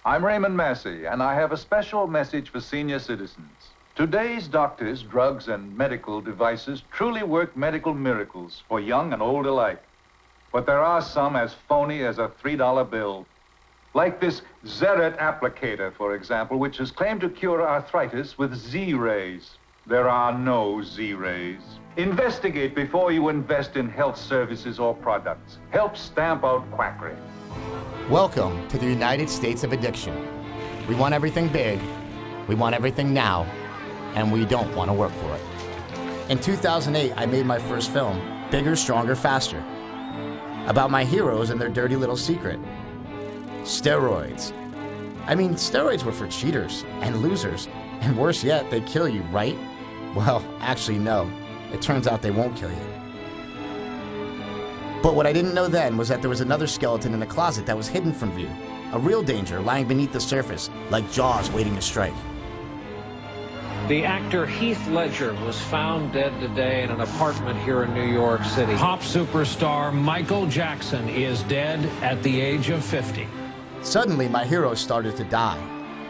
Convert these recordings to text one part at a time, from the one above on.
I'm Raymond Massey, and I have a special message for senior citizens. Today's doctors, drugs, and medical devices truly work medical miracles for young and old alike. But there are some as phony as a $3 bill. Like this Zeret applicator, for example, which is claimed to cure arthritis with Z-rays. There are no Z-rays. Investigate before you invest in health services or products. Help stamp out quackery. Welcome to the United States of Addiction. We want everything big, we want everything now, and we don't want to work for it. In 2008, I made my first film, Bigger, Stronger, Faster, about my heroes and their dirty little secret. Steroids. I mean, steroids were for cheaters and losers, and worse yet, they kill you, right? Well, actually, no. It turns out they won't kill you. But what I didn't know then was that there was another skeleton in the closet that was hidden from view. A real danger lying beneath the surface, like jaws waiting to strike. The actor Heath Ledger was found dead today in an apartment here in New York City. Pop superstar Michael Jackson is dead at the age of 50. Suddenly, my heroes started to die.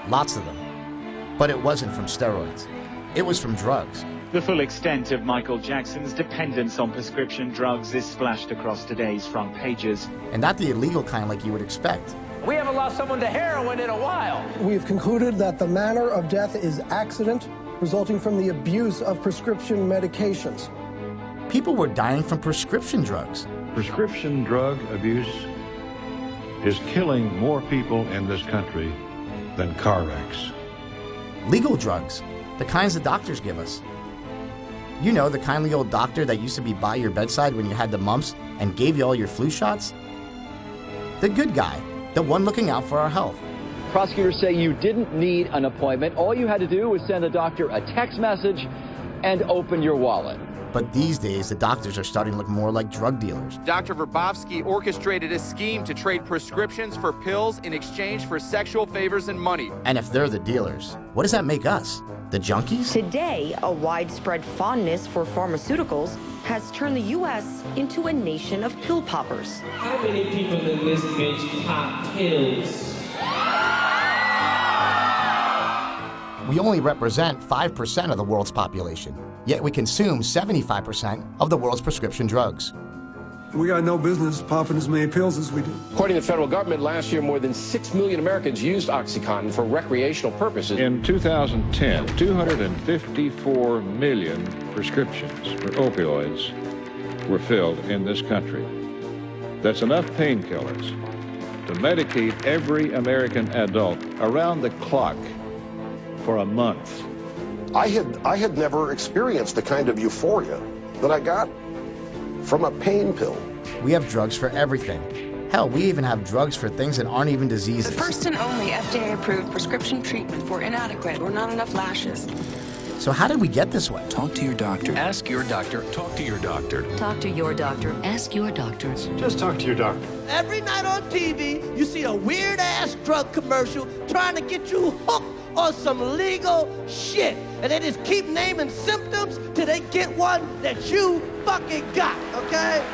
Lots of them. But it wasn't from steroids. It was from drugs. The full extent of Michael Jackson's dependence on prescription drugs is splashed across today's front pages. And not the illegal kind like you would expect. We haven't lost someone to heroin in a while. We've concluded that the manner of death is accident resulting from the abuse of prescription medications. People were dying from prescription drugs. Prescription drug abuse is killing more people in this country than car wrecks. Legal drugs, the kinds the doctors give us. You know, the kindly old doctor that used to be by your bedside when you had the mumps and gave you all your flu shots? The good guy, the one looking out for our health. Prosecutors say you didn't need an appointment. All you had to do was send the doctor a text message and open your wallet. But these days, the doctors are starting to look more like drug dealers. Dr. Verbovsky orchestrated a scheme to trade prescriptions for pills in exchange for sexual favors and money. And if they're the dealers, what does that make us? The junkies? Today, a widespread fondness for pharmaceuticals has turned the U.S. into a nation of pill poppers. How many people in this bitch pop pills? We only represent 5% of the world's population, yet we consume 75% of the world's prescription drugs. We got no business popping as many pills as we do. According to the federal government, last year more than 6 million Americans used OxyContin for recreational purposes. In 2010, 254 million prescriptions for opioids were filled in this country. That's enough painkillers to medicate every American adult around the clock for a month. I had never experienced the kind of euphoria that I got from a pain pill. We have drugs for everything. Hell, we even have drugs for things that aren't even diseases. The first and only FDA-approved prescription treatment for inadequate or not enough lashes. So how did we get this way? Talk to your doctor. Ask your doctor. Talk to your doctor. Talk to your doctor. Ask your doctor. Just talk to your doctor. Every night on TV, you see a weird-ass drug commercial trying to get you hooked on some legal shit. And they just keep naming symptoms till they get one that you fucking got, okay?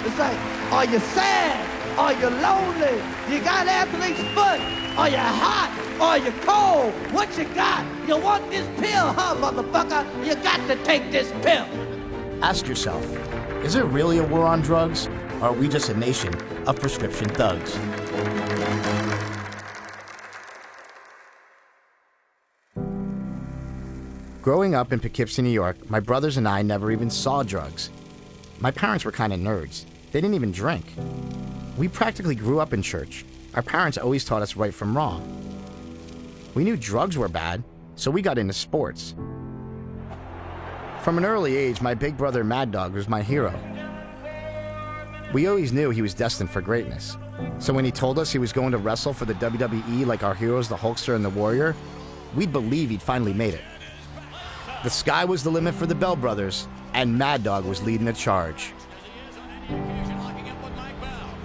It's like, are you sad? Are you lonely? You got athlete's foot? Are you hot? Are you cold? What you got? You want this pill, huh, motherfucker? You got to take this pill. Ask yourself, is it really a war on drugs? Or are we just a nation of prescription thugs? Growing up in Poughkeepsie, New York, my brothers and I never even saw drugs. My parents were kind of nerds. They didn't even drink. We practically grew up in church. Our parents always taught us right from wrong. We knew drugs were bad, so we got into sports. From an early age, my big brother Mad Dog was my hero. We always knew he was destined for greatness. So when he told us he was going to wrestle for the WWE like our heroes, the Hulkster and the Warrior, we'd believe he'd finally made it. The sky was the limit for the Bell Brothers, and Mad Dog was leading the charge.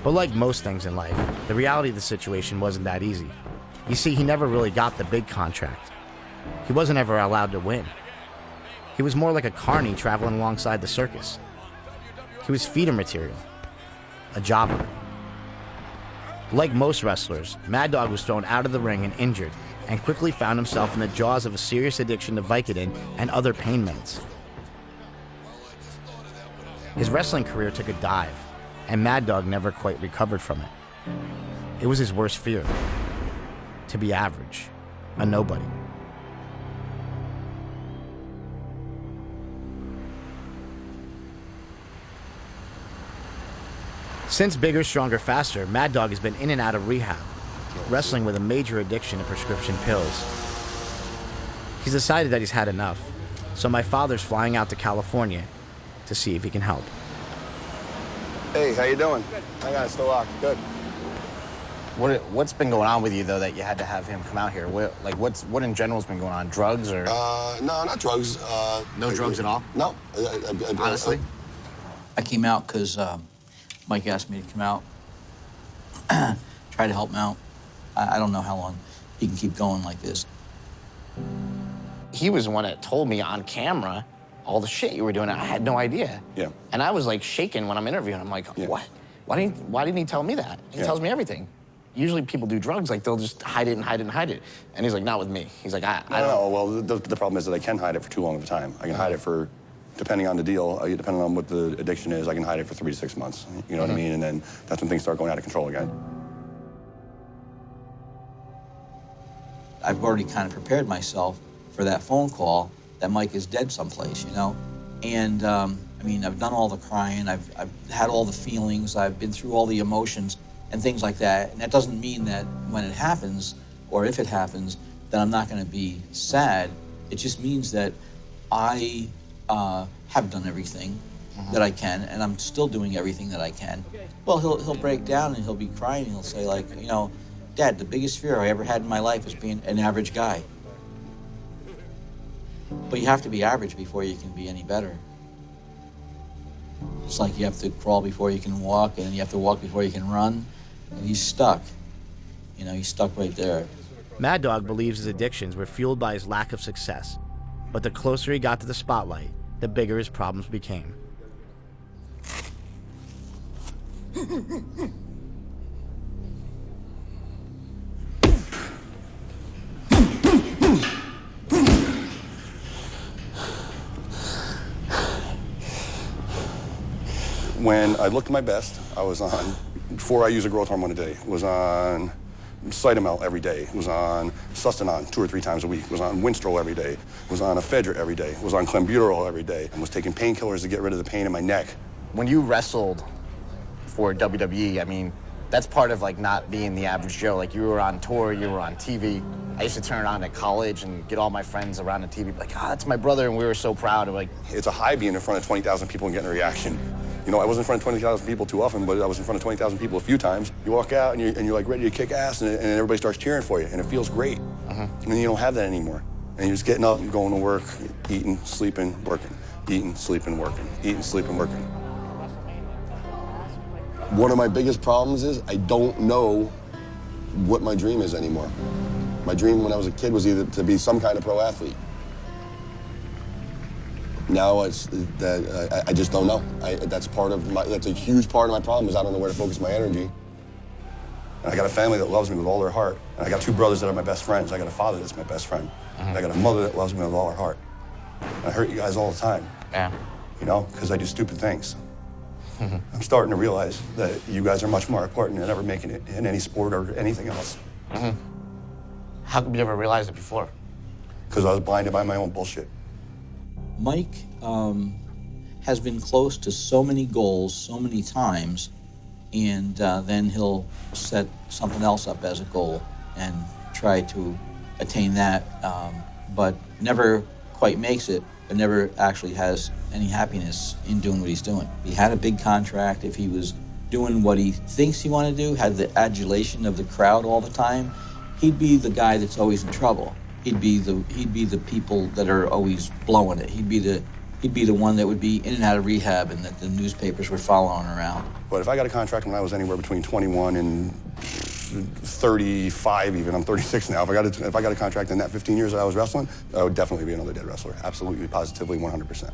But like most things in life, the reality of the situation wasn't that easy. You see, he never really got the big contract. He wasn't ever allowed to win. He was more like a carny traveling alongside the circus. He was feeder material, a jobber. Like most wrestlers, Mad Dog was thrown out of the ring and injured, and quickly found himself in the jaws of a serious addiction to Vicodin and other pain meds. His wrestling career took a dive, and Mad Dog never quite recovered from it. It was his worst fear, to be average, a nobody. Since Bigger, Stronger, Faster, Mad Dog has been in and out of rehab, wrestling with a major addiction to prescription pills. He's decided that he's had enough, so my father's flying out to California to see if he can help. Hey, how you doing? I got it still locked. Good. What's been going on with you, though, that you had to have him come out here? What in general has been going on? Drugs or? No, not drugs. No drugs at all? No. Honestly? I came out because Mike asked me to come out, try to help him out. I don't know how long he can keep going like this. He was the one that told me on camera all the shit you were doing. I had no idea. Yeah. And I was like shaking when I'm interviewing. I'm like, what? Why didn't he tell me that? He tells me everything. Usually people do drugs, like they'll just hide it and hide it and hide it. And he's like, not with me. He's like, I don't know. Well, the problem is that I can hide it for too long of a time. I can hide it for, depending on the deal, depending on what the addiction is, I can hide it for 3 to 6 months. You know what I mean? And then that's when things start going out of control again. I've already kind of prepared myself for that phone call that Mike is dead someplace, you know? And, I mean, I've done all the crying, I've had all the feelings, I've been through all the emotions and things like that. And that doesn't mean that when it happens, or if it happens, that I'm not gonna be sad. It just means that I have done everything that I can, and I'm still doing everything that I can. Well, he'll break down and he'll be crying and he'll say, like, you know, Dad, the biggest fear I ever had in my life is being an average guy. But you have to be average before you can be any better. It's like you have to crawl before you can walk, and you have to walk before you can run, and he's stuck. You know, he's stuck right there. Mad Dog believes his addictions were fueled by his lack of success, but the closer he got to the spotlight, the bigger his problems became. When I looked my best, I was on, before I used a growth hormone a day, was on Cytomel every day, was on Sustanon 2 or 3 times a week, was on Winstrol every day, was on ephedra every day, was on clenbuterol every day, and was taking painkillers to get rid of the pain in my neck. When you wrestled for WWE, I mean, that's part of like not being the average Joe. Like you were on tour, you were on TV. I used to turn it on at college and get all my friends around the TV, like, ah, that's my brother, and we were so proud. Like, it's a high being in front of 20,000 people and getting a reaction. You know, I wasn't in front of 20,000 people too often, but I was in front of 20,000 people a few times. You walk out and you're like ready to kick ass, and everybody starts cheering for you, and it feels great. And then you don't have that anymore. And you're just getting up and going to work, eating, sleeping, working, eating, sleeping, working, eating, sleeping, working. One of my biggest problems is I don't know what my dream is anymore. My dream when I was a kid was either to be some kind of pro athlete. Now it's that I just don't know. That's a huge part of my problem is I don't know where to focus my energy. And I got a family that loves me with all their heart. And I got 2 brothers that are my best friends. I got a father that's my best friend. And I got a mother that loves me with all her heart. And I hurt you guys all the time. Yeah. You know, because I do stupid things. I'm starting to realize that you guys are much more important than ever making it in any sport or anything else. How come you never realized it before? Because I was blinded by my own bullshit. Mike has been close to so many goals so many times, and then he'll set something else up as a goal and try to attain that, but never quite makes it, but never actually has any happiness in doing what he's doing. If he had a big contract, if he was doing what he thinks he wanted to do, had the adulation of the crowd all the time, he'd be the guy that's always in trouble. He'd be the people that are always blowing it. He'd be the one that would be in and out of rehab and that the newspapers were following around. But if I got a contract when I was anywhere between 21 and 35 even, I'm 36 now. If I got a contract in that 15 years that I was wrestling, I would definitely be another dead wrestler. Absolutely, positively, 100%.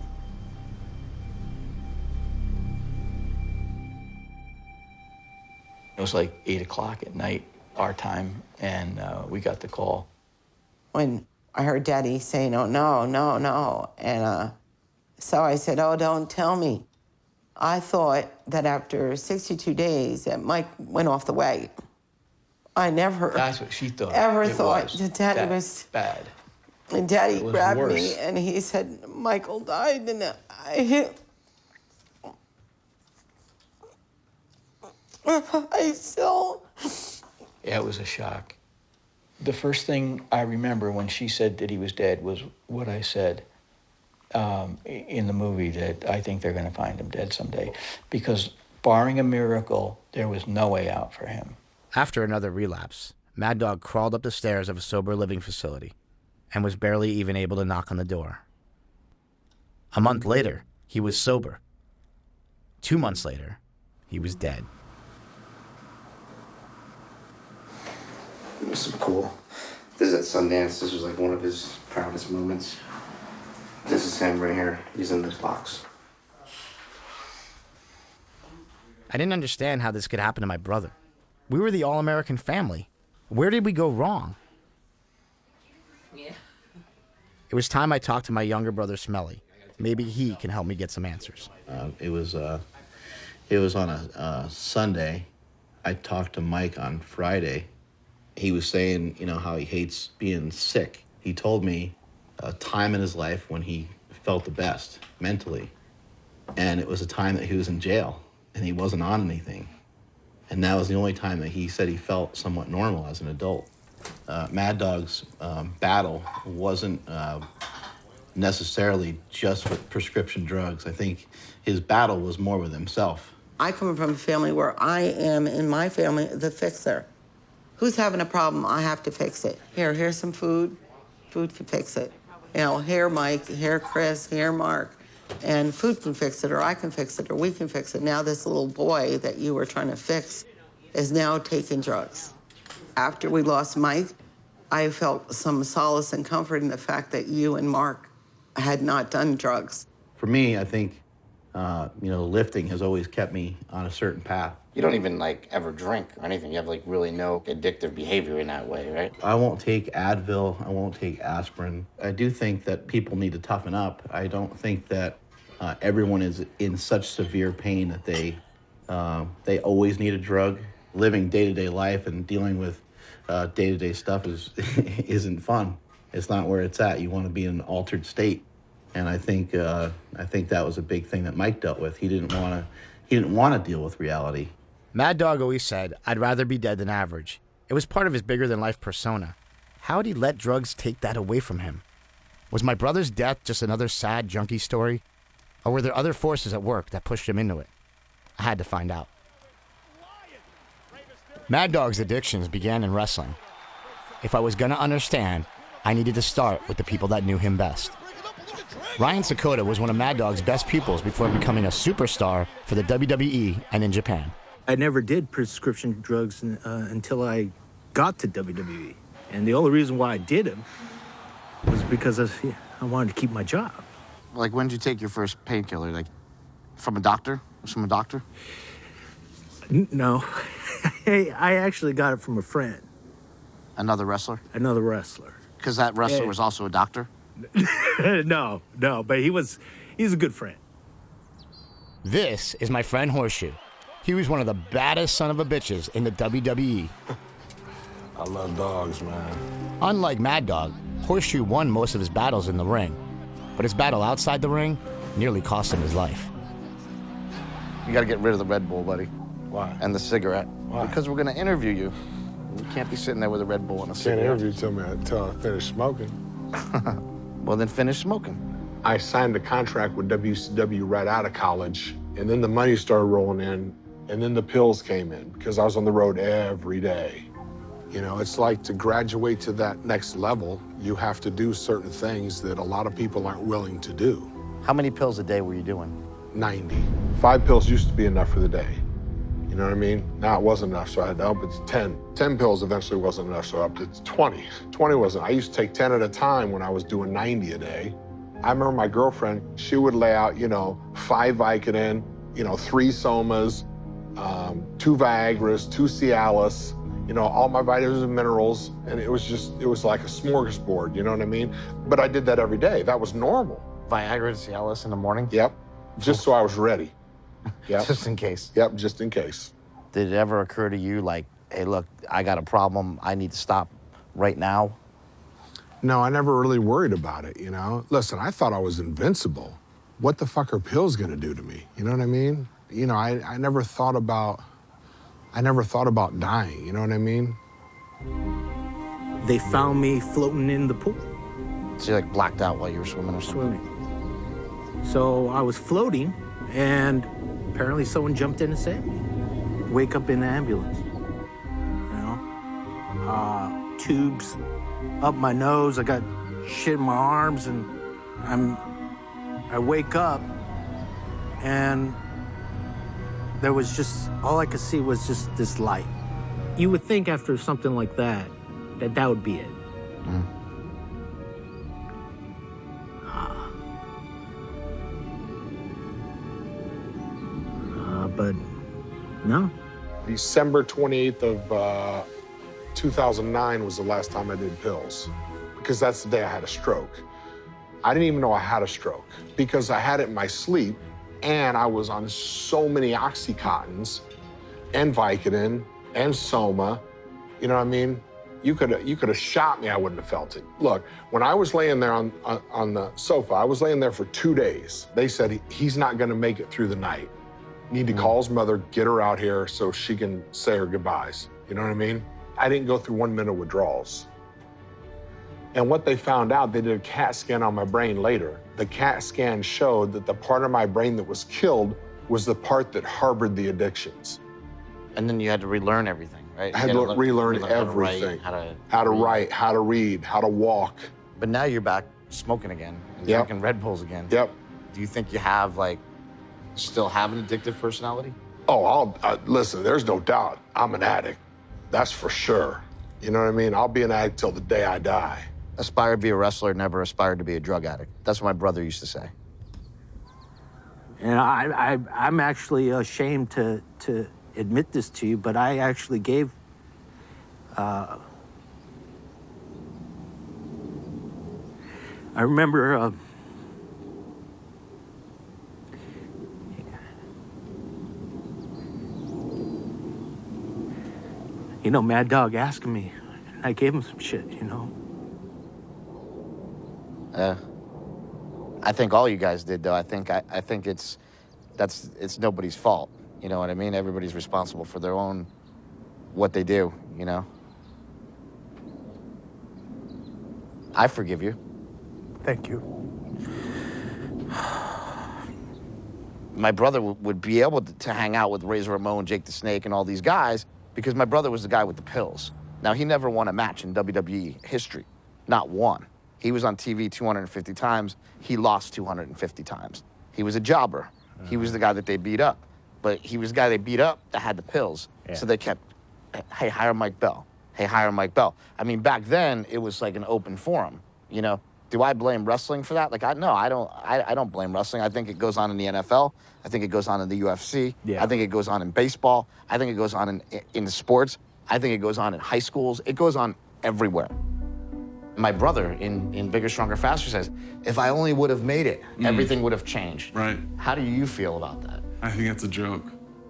It was like 8 o'clock at night, our time, and we got the call. When I heard Daddy saying, oh, no, no, no, and so I said, oh, don't tell me. I thought that after 62 days that Mike went off the wagon. I never That's what she thought. ever It thought was that Daddy that was bad. And Daddy It was grabbed worse. me and he said, Michael died, and I still. Yeah, it was a shock. The first thing I remember when she said that he was dead was what I said in the movie, that I think they're going to find him dead someday. Because barring a miracle, there was no way out for him. After another relapse, Mad Dog crawled up the stairs of a sober living facility and was barely even able to knock on the door. A month later, he was sober. 2 months later, he was dead. This is cool. This is at Sundance. This was like one of his proudest moments. This is him right here. He's in this box. I didn't understand how this could happen to my brother. We were the all-American family. Where did we go wrong? Yeah. It was time I talked to my younger brother, Smelly. Maybe he can help me get some answers. It was on a Sunday. I talked to Mike on Friday. He was saying, how he hates being sick. He told me a time in his life when he felt the best mentally. And it was a time that he was in jail and he wasn't on anything. And that was the only time that he said he felt somewhat normal as an adult. Mad Dog's battle wasn't necessarily just with prescription drugs. I think his battle was more with himself. I come from a family where I am, in my family, the fixer. Who's having a problem? I have to fix it. Here's some food. Food can fix it. Here Mike, here Chris, here Mark. And food can fix it, or I can fix it, or we can fix it. Now this little boy that you were trying to fix is now taking drugs. After we lost Mike, I felt some solace and comfort in the fact that you and Mark had not done drugs. For me, I think, lifting has always kept me on a certain path. You don't even ever drink or anything. You have really no addictive behavior in that way, right? I won't take Advil. I won't take aspirin. I do think that people need to toughen up. I don't think that everyone is in such severe pain that they always need a drug. Living day-to-day life and dealing with day-to-day stuff isn't fun. It's not where it's at. You want to be in an altered state, and I think that was a big thing that Mike dealt with. He didn't want to deal with reality. Mad Dog always said, I'd rather be dead than average. It was part of his bigger-than-life persona. How had he let drugs take that away from him? Was my brother's death just another sad junkie story? Or were there other forces at work that pushed him into it? I had to find out. Mad Dog's addictions began in wrestling. If I was going to understand, I needed to start with the people that knew him best. Ryan Sakota was one of Mad Dog's best pupils before becoming a superstar for the WWE and in Japan. I never did prescription drugs until I got to WWE. And the only reason why I did them was because I wanted to keep my job. When did you take your first painkiller? From a doctor? From a doctor? No. I actually got it from a friend. Another wrestler? Another wrestler. Because that wrestler was also a doctor? No, but he's a good friend. This is my friend Horseshoe. He was one of the baddest son of a bitches in the WWE. I love dogs, man. Unlike Mad Dog, Horseshoe won most of his battles in the ring, but his battle outside the ring nearly cost him his life. You gotta get rid of the Red Bull, buddy. Why? And the cigarette. Why? Because we're gonna interview you. You can't be sitting there with a Red Bull and a cigarette. Can't interview until I finish smoking. Well, then finish smoking. I signed a contract with WCW right out of college, and then the money started rolling in, and then the pills came in because I was on the road every day. It's like to graduate to that next level, you have to do certain things that a lot of people aren't willing to do. How many pills a day were you doing? 90. 5 pills used to be enough for the day. You know what I mean? Now it wasn't enough, so I had to up it to 10. 10 pills eventually wasn't enough, so I upped it to 20. 20 wasn't. I used to take 10 at a time when I was doing 90 a day. I remember my girlfriend, she would lay out, 5 Vicodin, 3 Somas, 2 Viagras, 2 Cialis, you know, all my vitamins and minerals, and it was like a smorgasbord, you know what I mean? But I did that every day. That was normal. Viagra, Cialis in the morning? Yep, just so I was ready. Yep. Just in case. Yep, just in case. Did it ever occur to you, like, hey, look, I got a problem, I need to stop right now? No, I never really worried about it, you know? Listen, I thought I was invincible. What the fuck are pills gonna do to me? You know what I mean? You know, I never thought about dying, you know what I mean? They found me floating in the pool. So you like blacked out while you were swimming or something? Swimming. So I was floating, and apparently someone jumped in and saved me. Wake up in the ambulance, you know? Tubes up my nose, I got shit in my arms, and I wake up, and there was just, all I could see was just this light. You would think after something like that, that would be it. But no. December 28th of 2009 was the last time I did pills, because that's the day I had a stroke. I didn't even know I had a stroke because I had it in my sleep, and I was on so many Oxycontins and Vicodin and Soma. You know what I mean? You could have shot me, I wouldn't have felt it. Look, when I was laying there on the sofa, I was laying there for 2 days. They said he's not gonna make it through the night. Need to call his mother, get her out here so she can say her goodbyes. You know what I mean? I didn't go through 1 minute withdrawals. And what they found out, they did a CAT scan on my brain later. The CAT scan showed that the part of my brain that was killed was the part that harbored the addictions. And then you had to relearn everything, right? I had to relearn everything. How to write, how to read, how to walk. But now you're back smoking again and Yep. drinking Red Bulls again. Yep. Do you think you have, like, still have an addictive personality? Oh, listen, there's no doubt I'm an addict. That's for sure. You know what I mean? I'll be an addict till the day I die. Aspire to be a wrestler, never aspired to be a drug addict. That's what my brother used to say. And I'm actually ashamed to admit this to you, but I actually gave I remember you know, Mad Dog asking me, and I gave him some shit, you know. I think all you guys did, though. I think it's nobody's fault. You know what I mean? Everybody's responsible for their own what they do. You know. I forgive you. Thank you. My brother would be able to hang out with Razor Ramon, Jake the Snake, and all these guys because my brother was the guy with the pills. Now, he never won a match in WWE history. Not one. He was on TV 250 times. He lost 250 times. He was a jobber. He was the guy that they beat up. But he was the guy they beat up that had the pills. Yeah. So they kept, hey, hire Mike Bell. Hey, hire Mike Bell. I mean, back then, it was like an open forum, you know? Do I blame wrestling for that? Like, I don't blame wrestling. I think it goes on in the NFL. I think it goes on in the UFC. Yeah. I think it goes on in baseball. I think it goes on in the sports. I think it goes on in high schools. It goes on everywhere. My brother in Bigger, Stronger, Faster says, if I only would have made it, everything would have changed. Right. How do you feel about that? I think that's a joke.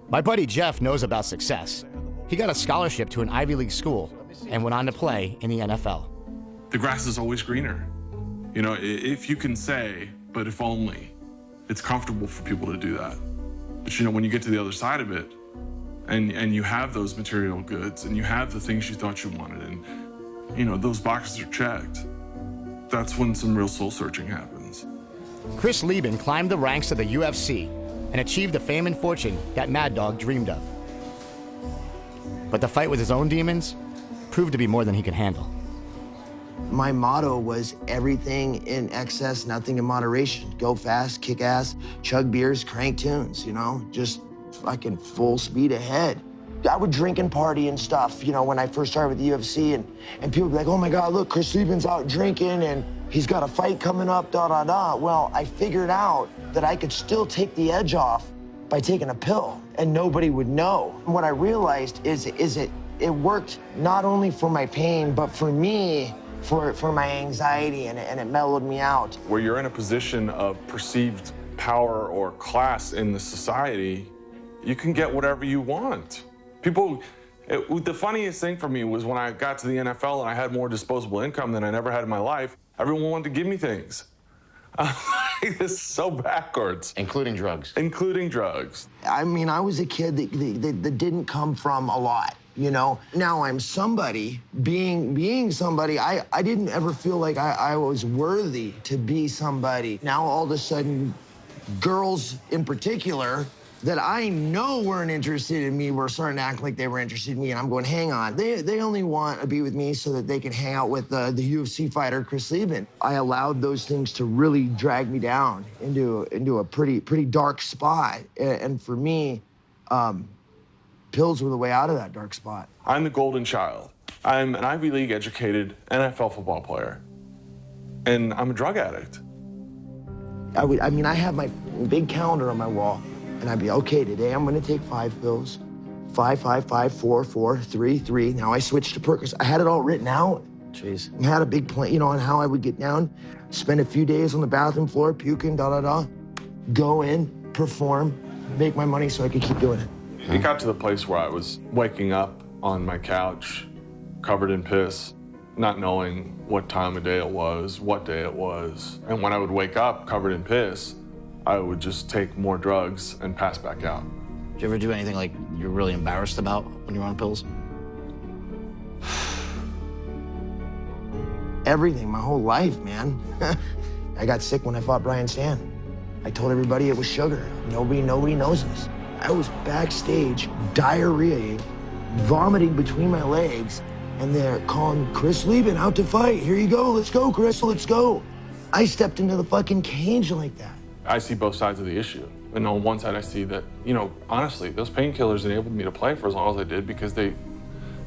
My buddy Jeff knows about success. He got a scholarship to an Ivy League school and went on to play in the NFL. The grass is always greener. You know, if you can say, but if only, it's comfortable for people to do that. But you know, when you get to the other side of it, and you have those material goods, and you have the things you thought you wanted, and you know, those boxes are checked, that's when some real soul searching happens. Chris Lieben climbed the ranks of the UFC and achieved the fame and fortune that Mad Dog dreamed of. But the fight with his own demons proved to be more than he could handle. My motto was everything in excess, nothing in moderation. Go fast, kick ass, chug beers, crank tunes, you know, just fucking full speed ahead. I would drink and party and stuff, you know, when I first started with the UFC, and people would be like, oh my God, look, Chris Lieben's out drinking and he's got a fight coming up, da, da, da. Well, I figured out that I could still take the edge off by taking a pill, and nobody would know. And what I realized is it worked not only for my pain, but for me, for my anxiety, and it mellowed me out. Where you're in a position of perceived power or class in the society, you can get whatever you want. The funniest thing for me was when I got to the NFL and I had more disposable income than I never had in my life, everyone wanted to give me things. This is so backwards. Including drugs. Including drugs. I mean, I was a kid that didn't come from a lot, you know? Now I'm somebody. Being somebody, I didn't ever feel like I was worthy to be somebody. Now all of a sudden, girls in particular that I know weren't interested in me were starting to act like they were interested in me, and I'm going, hang on. They only want to be with me so that they can hang out with the UFC fighter, Chris Lieben. I allowed those things to really drag me down into a pretty dark spot. And for me, pills were the way out of that dark spot. I'm the golden child. I'm an Ivy League educated NFL football player, and I'm a drug addict. I have my big calendar on my wall, and I'd be, okay, today I'm gonna take 5 pills. 5, 5, 5, 4, 4, 3, 3. Now I switched to Percocet. I had it all written out. Jeez. I had a big plan, you know, on how I would get down, spend a few days on the bathroom floor, puking, go in, perform, make my money so I could keep doing it. It got to the place where I was waking up on my couch, covered in piss, not knowing what time of day it was, what day it was. And when I would wake up covered in piss, I would just take more drugs and pass back out. Did you ever do anything like you're really embarrassed about when you're on pills? Everything, my whole life, man. I got sick when I fought Brian Stan. I told everybody it was sugar. Nobody knows this. I was backstage, diarrhea, vomiting between my legs, and they're calling Chris Lieben out to fight. Here you go, let's go, Chris, let's go. I stepped into the fucking cage like that. I see both sides of the issue. And on one side, I see that, you know, honestly, those painkillers enabled me to play for as long as I did because they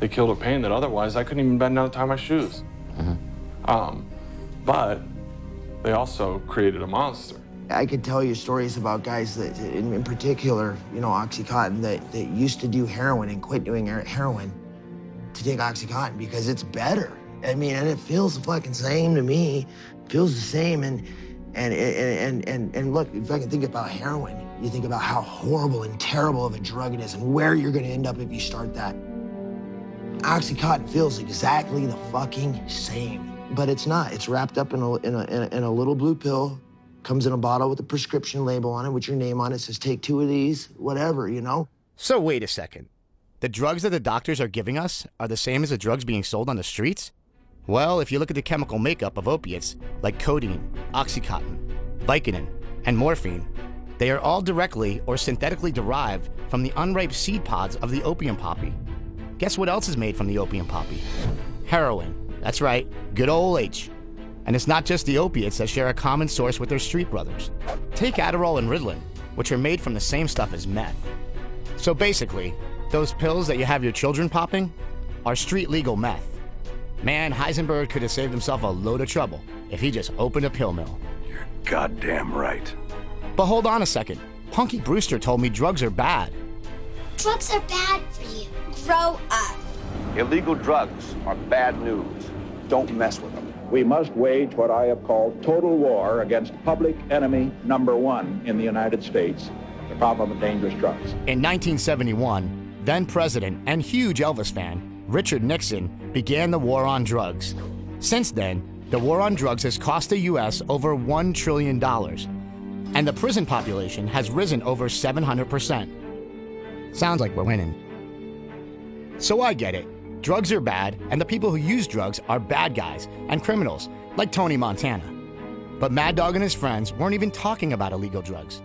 killed a pain that otherwise I couldn't even bend down to tie my shoes. But they also created a monster. I could tell you stories about guys that, in particular, you know, OxyContin, that used to do heroin and quit doing heroin to take OxyContin because it's better. I mean, and it feels the fucking same to me. It feels the same, and look, if I can think about heroin, you think about how horrible and terrible of a drug it is and where you're gonna end up if you start that. OxyContin feels exactly the fucking same, but it's not. It's wrapped up in a little blue pill, comes in a bottle with a prescription label on it with your name on it, says take 2 of these, whatever, you know? So wait a second. The drugs that the doctors are giving us are the same as the drugs being sold on the streets? Well, if you look at the chemical makeup of opiates, like codeine, OxyContin, Vicodin, and morphine, they are all directly or synthetically derived from the unripe seed pods of the opium poppy. Guess what else is made from the opium poppy? Heroin. That's right, good old H. And it's not just the opiates that share a common source with their street brothers. Take Adderall and Ritalin, which are made from the same stuff as meth. So basically, those pills that you have your children popping are street legal meth. Man, Heisenberg could have saved himself a load of trouble if he just opened a pill mill. You're goddamn right. But hold on a second. Punky Brewster told me drugs are bad. Drugs are bad for you. Grow up. Illegal drugs are bad news. Don't mess with them. We must wage what I have called total war against public enemy number 1 in the United States, the problem of dangerous drugs. In 1971, then President and huge Elvis fan, Richard Nixon, began the war on drugs. Since then, the war on drugs has cost the U.S. over $1 trillion, and the prison population has risen over 700%. Sounds like we're winning. So I get it. Drugs are bad, and the people who use drugs are bad guys and criminals, like Tony Montana. But Mad Dog and his friends weren't even talking about illegal drugs.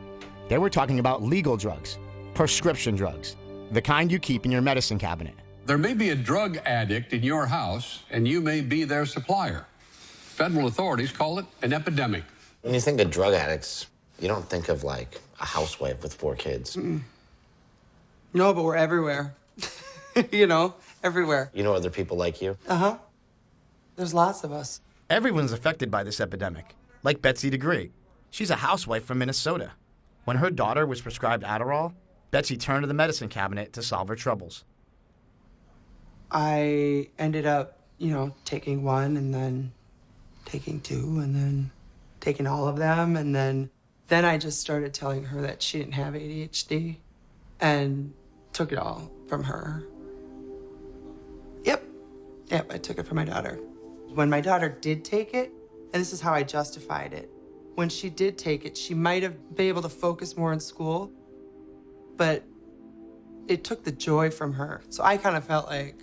They were talking about legal drugs, prescription drugs, the kind you keep in your medicine cabinet. There may be a drug addict in your house, and you may be their supplier. Federal authorities call it an epidemic. When you think of drug addicts, you don't think of, like, a housewife with 4 kids. No, but we're everywhere. You know, everywhere. You know other people like you? Uh-huh. There's lots of us. Everyone's affected by this epidemic, like Betsy DeGree. She's a housewife from Minnesota. When her daughter was prescribed Adderall, Betsy turned to the medicine cabinet to solve her troubles. I ended up, taking one and then taking two and then taking all of them. And then I just started telling her that she didn't have ADHD and took it all from her. Yep, I took it from my daughter. When my daughter did take it, and this is how I justified it, when she did take it, she might have been able to focus more in school, but it took the joy from her. So I kind of felt like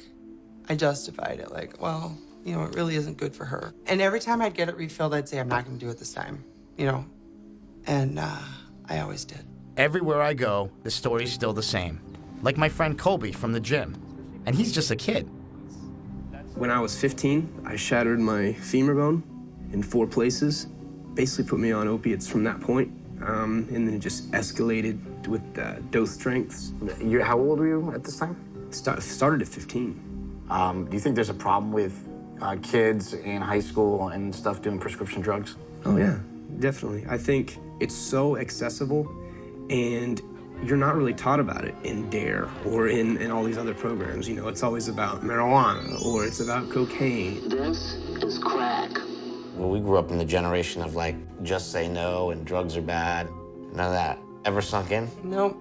I justified it, like, well, it really isn't good for her. And every time I'd get it refilled, I'd say, I'm not gonna do it this time, and I always did. Everywhere I go, the story's still the same. Like my friend Colby from the gym, and he's just a kid. When I was 15, I shattered my femur bone in 4 places, basically put me on opiates from that point, and then it just escalated with dose strengths. How old were you at this time? Started at 15. Do you think there's a problem with kids in high school and stuff doing prescription drugs? Oh yeah, definitely. I think it's so accessible, and you're not really taught about it in DARE or in all these other programs. It's always about marijuana or it's about cocaine. This is crack. Well, we grew up in the generation of just say no and drugs are bad. None of that ever sunk in? Nope,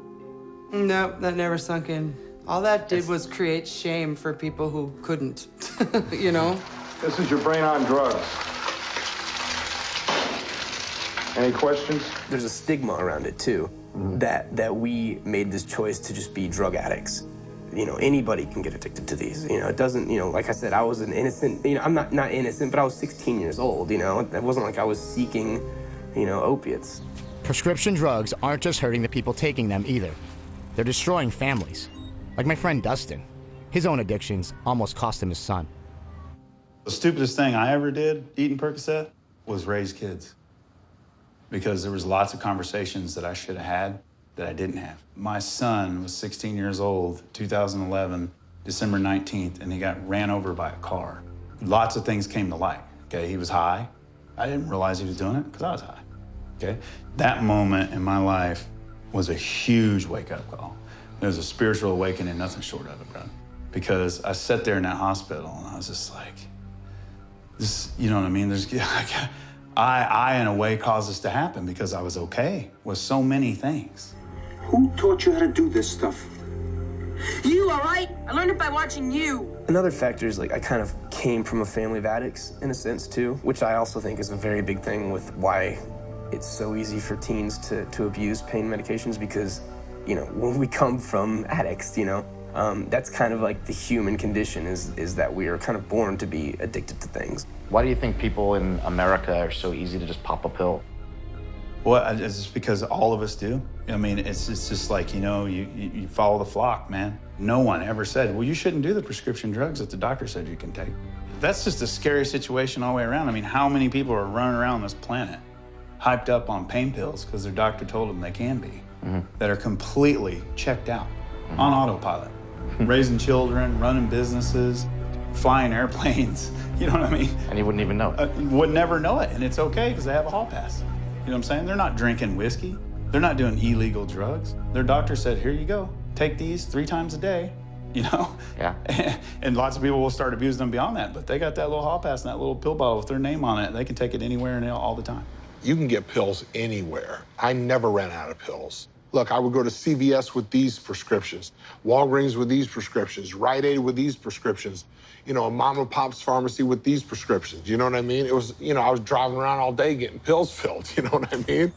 that never sunk in. All that did was create shame for people who couldn't, This is your brain on drugs. Any questions? There's a stigma around it too, that we made this choice to just be drug addicts. Anybody can get addicted to these. It doesn't, like I said, I was an innocent, I'm not innocent, but I was 16 years old, It wasn't like I was seeking, opiates. Prescription drugs aren't just hurting the people taking them either. They're destroying families. Like my friend Dustin. His own addictions almost cost him his son. The stupidest thing I ever did eating Percocet was raise kids. Because there was lots of conversations that I should have had that I didn't have. My son was 16 years old, 2011, December 19th, and he got ran over by a car. Lots of things came to light, okay? He was high. I didn't realize he was doing it because I was high, okay? That moment in my life was a huge wake-up call. It was a spiritual awakening, nothing short of it, bro. Because I sat there in that hospital and I was just like, this, you know what I mean? I, in a way, caused this to happen because I was okay with so many things. Who taught you how to do this stuff? You, all right? I learned it by watching you. Another factor is, I kind of came from a family of addicts, in a sense, too, which I also think is a very big thing with why it's so easy for teens to abuse pain medications because, when we come from addicts, that's kind of like the human condition is that we are kind of born to be addicted to things. Why do you think people in America are so easy to just pop a pill? Well, it's just because all of us do. I mean, it's just like, you follow the flock, man. No one ever said, well, you shouldn't do the prescription drugs that the doctor said you can take. That's just a scary situation all the way around. I mean, how many people are running around this planet hyped up on pain pills because their doctor told them they can be, that are completely checked out on autopilot, raising children, running businesses, flying airplanes, you know what I mean? And you wouldn't even know it. Would never know it, and it's okay because they have a hall pass. You know what I'm saying? They're not drinking whiskey. They're not doing illegal drugs. Their doctor said, here you go, take these 3 times a day, Yeah. And lots of people will start abusing them beyond that, but they got that little hall pass and that little pill bottle with their name on it. They can take it anywhere and all the time. You can get pills anywhere. I never ran out of pills. Look, I would go to CVS with these prescriptions, Walgreens with these prescriptions, Rite Aid with these prescriptions, a mom and pop's pharmacy with these prescriptions. You know what I mean? It was, I was driving around all day getting pills filled. You know what I mean?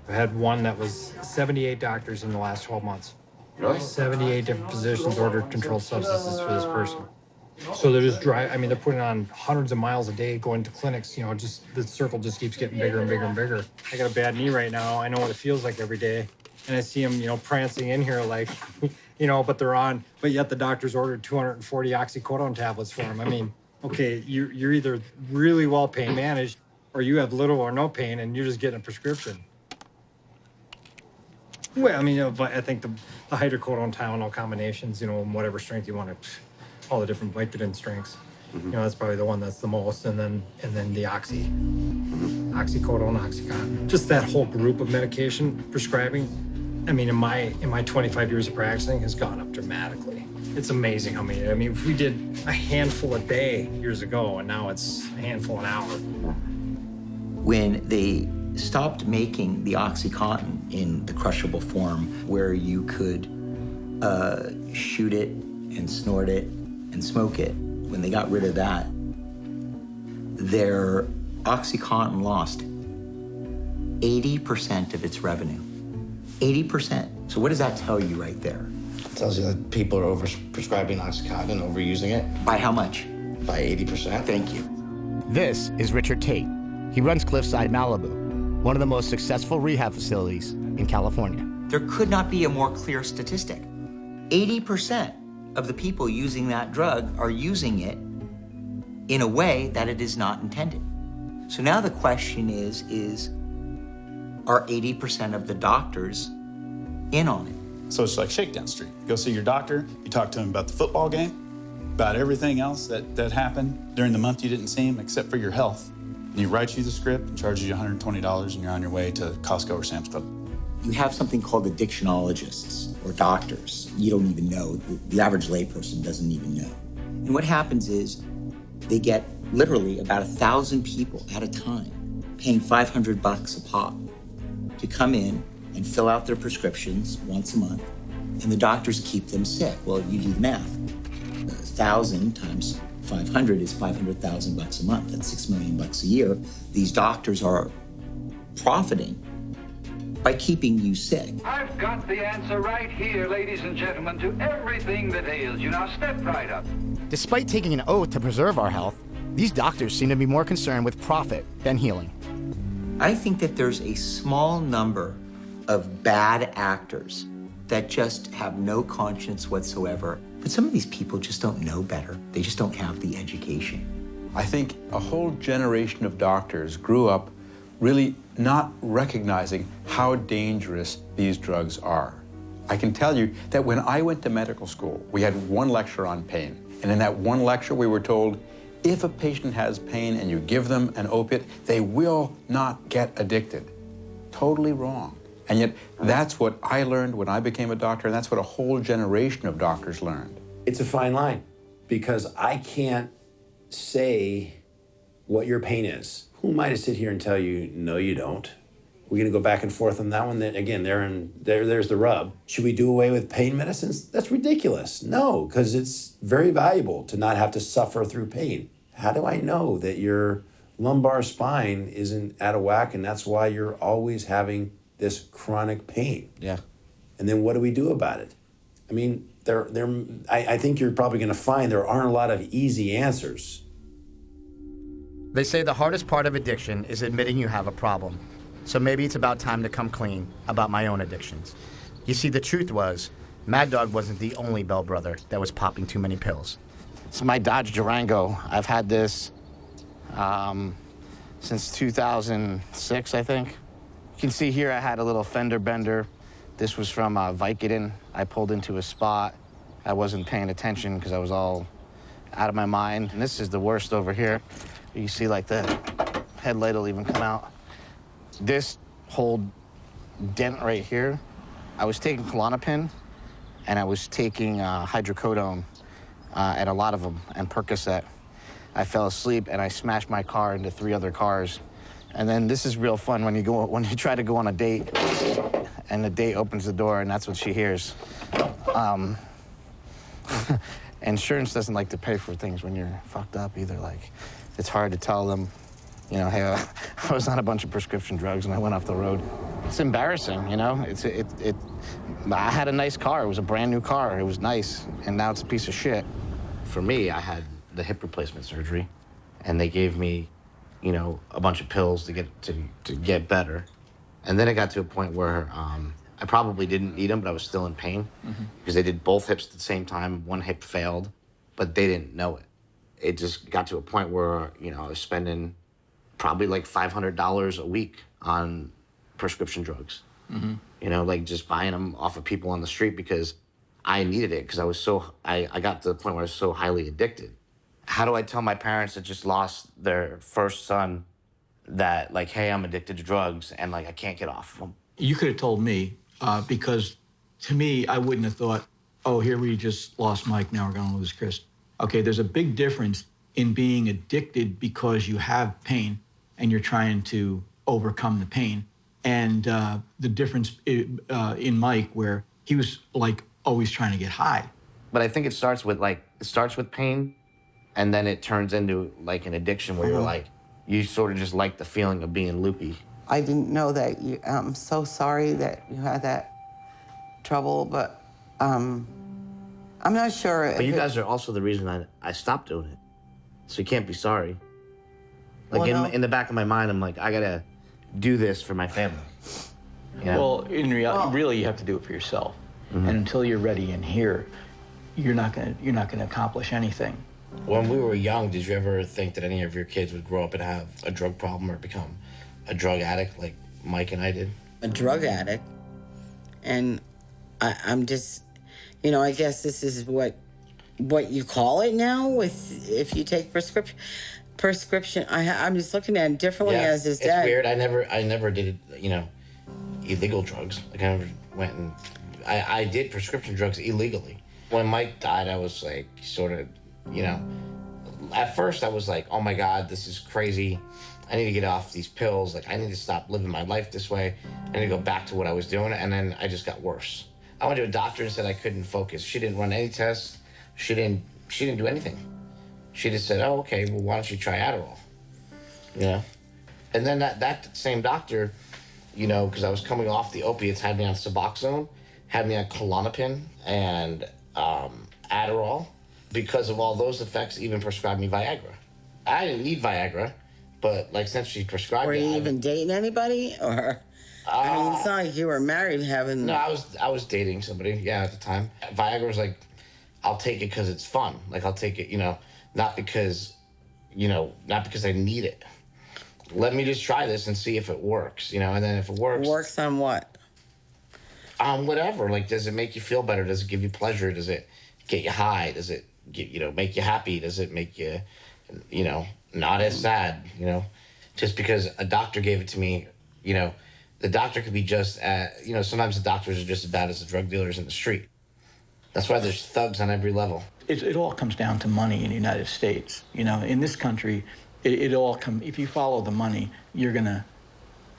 I had one that was 78 doctors in the last 12 months. Really? 78 different physicians ordered controlled substances for this person. So they're just they're putting on hundreds of miles a day, going to clinics, just the circle just keeps getting bigger and bigger and bigger. I got a bad knee right now. I know what it feels like every day. And I see them, prancing in here like, but yet the doctor's ordered 240 oxycodone tablets for him. I mean, okay, you're either really well pain managed or you have little or no pain and you're just getting a prescription. Well, I mean, I think the hydrocodone Tylenol combinations, whatever strength you want to, all the different Vicodin strengths, that's probably the one that's the most, and then the oxy. oxycodone, Oxycontin, just that whole group of medication prescribing. I mean, in my 25 years of practicing has gone up dramatically. It's amazing how many. I mean, if we did a handful a day years ago, and now it's a handful an hour. When they stopped making the OxyContin in the crushable form where you could shoot it and snort it and smoke it, when they got rid of that, their OxyContin lost 80% of its revenue. 80%. So what does that tell you right there? It tells you that people are over-prescribing OxyContin and overusing it. By how much? By 80%. Thank you. This is Richard Tate. He runs Cliffside Malibu, one of the most successful rehab facilities in California. There could not be a more clear statistic. 80% of the people using that drug are using it in a way that it is not intended. So now the question is are 80% of the doctors in on it? So it's like Shakedown Street. Go see your doctor, you talk to him about the football game, about everything else that happened during the month you didn't see him except for your health. And he writes you the script and charges you $120 and you're on your way to Costco or Sam's Club. You have something called addictionologists or doctors. You don't even know. The average layperson doesn't even know. And what happens is they get literally about 1,000 people at a time paying $500 a pop to come in and fill out their prescriptions once a month, and the doctors keep them sick. Well, you do the math. 1,000 times 500 is $500,000 a month. That's $6 million a year. These doctors are profiting by keeping you sick. I've got the answer right here, ladies and gentlemen, to everything that ails you. Now step right up. Despite taking an oath to preserve our health, these doctors seem to be more concerned with profit than healing. I think that there's a small number of bad actors that just have no conscience whatsoever. But some of these people just don't know better. They just don't have the education. I think a whole generation of doctors grew up really not recognizing how dangerous these drugs are. I can tell you that when I went to medical school, we had one lecture on pain. And in that one lecture, we were told, if a patient has pain and you give them an opiate, they will not get addicted. Totally wrong. And yet, that's what I learned when I became a doctor, and that's what a whole generation of doctors learned. It's a fine line, because I can't say what your pain is. Who am I to sit here and tell you, no, you don't? We're going to go back and forth on that one. Then again, there's the rub. Should we do away with pain medicines? That's ridiculous. No, because it's very valuable to not have to suffer through pain. How do I know that your lumbar spine isn't out of whack and that's why you're always having this chronic pain? Yeah. And then what do we do about it? I mean, I think you're probably going to find there aren't a lot of easy answers. They say the hardest part of addiction is admitting you have a problem. So maybe it's about time to come clean about my own addictions. You see, the truth was, Mad Dog wasn't the only Bell brother that was popping too many pills. It's my Dodge Durango. I've had this since 2006, I think. You can see here I had a little fender bender. This was from Vicodin. I pulled into a spot. I wasn't paying attention because I was all out of my mind. And this is the worst over here. You see like the headlight will even come out. This whole dent right here, I was taking Klonopin and I was taking hydrocodone and a lot of them, and Percocet. I fell asleep and I smashed my car into 3 other cars. And then this is real fun when you try to go on a date and the date opens the door and that's what she hears. Insurance doesn't like to pay for things when you're fucked up either. Like, it's hard to tell them, you know, hey, I was on a bunch of prescription drugs and I went off the road. It's embarrassing, you know? I had a nice car. It was a brand new car. It was nice, and now it's a piece of shit. For me, I had the hip replacement surgery, and they gave me, you know, a bunch of pills to get better. And then it got to a point where I probably didn't need them, but I was still in pain because they did both hips at the same time. One hip failed, but they didn't know it. It just got to a point where, you know, I was spending probably like $500 a week on prescription drugs. You know, like just buying them off of people on the street because I needed it because I got to the point where I was so highly addicted. How do I tell my parents that just lost their first son that, like, hey, I'm addicted to drugs and, like, I can't get off them? You could have told me, because to me, I wouldn't have thought, oh, here we just lost Mike, now we're going to lose Chris. Okay, there's a big difference in being addicted because you have pain and you're trying to overcome the pain. And the difference in Mike, where he was, like, always trying to get high. But I think it starts with pain, and then it turns into, like, an addiction where you're like, you sort of just like the feeling of being loopy. I didn't know that. I'm so sorry that you had that trouble, but I'm not sure. But you guys are also the reason I stopped doing it. So you can't be sorry. Like, in the back of my mind, I'm like, I gotta do this for my family. You know? Well, in reality, really, you have to do it for yourself. And until you're ready in here, you're not gonna accomplish anything. When we were young, did you ever think that any of your kids would grow up and have a drug problem or become a drug addict like Mike and I did? A drug addict. And I'm just, you know, I guess this is what you call it now, if you take prescription. I'm just looking at it differently as his dad. It's weird. I never did, you know, illegal drugs. Like, I never went and I did prescription drugs illegally. When Mike died, I was like, sort of, you know, at first I was like, oh my God, this is crazy. I need to get off these pills. Like, I need to stop living my life this way. I need to go back to what I was doing. And then I just got worse. I went to a doctor and said I couldn't focus. She didn't run any tests. She didn't do anything. She just said, oh, okay, well, why don't you try Adderall? You know? And then that same doctor, you know, because I was coming off the opiates, had me on Suboxone, had me on Klonopin and Adderall. Because of all those effects, even prescribed me Viagra. I didn't need Viagra, but, like, since she prescribed it... Were you even dating anybody? Or, I mean, it's not like you were married having... No, I was dating somebody, yeah, at the time. Viagra was like, I'll take it because it's fun. Like, I'll take it, you know, not because I need it. Let me just try this and see if it works, you know, and then if it works... Works on what? Whatever. Like, does it make you feel better? Does it give you pleasure? Does it get you high? Does it... make you happy? Does it make you, you know, not as sad, you know? Just because a doctor gave it to me, you know, the doctor could be just, you know, sometimes the doctors are just as bad as the drug dealers in the street. That's why there's thugs on every level. It all comes down to money in the United States. You know, in this country, if you follow the money, you're gonna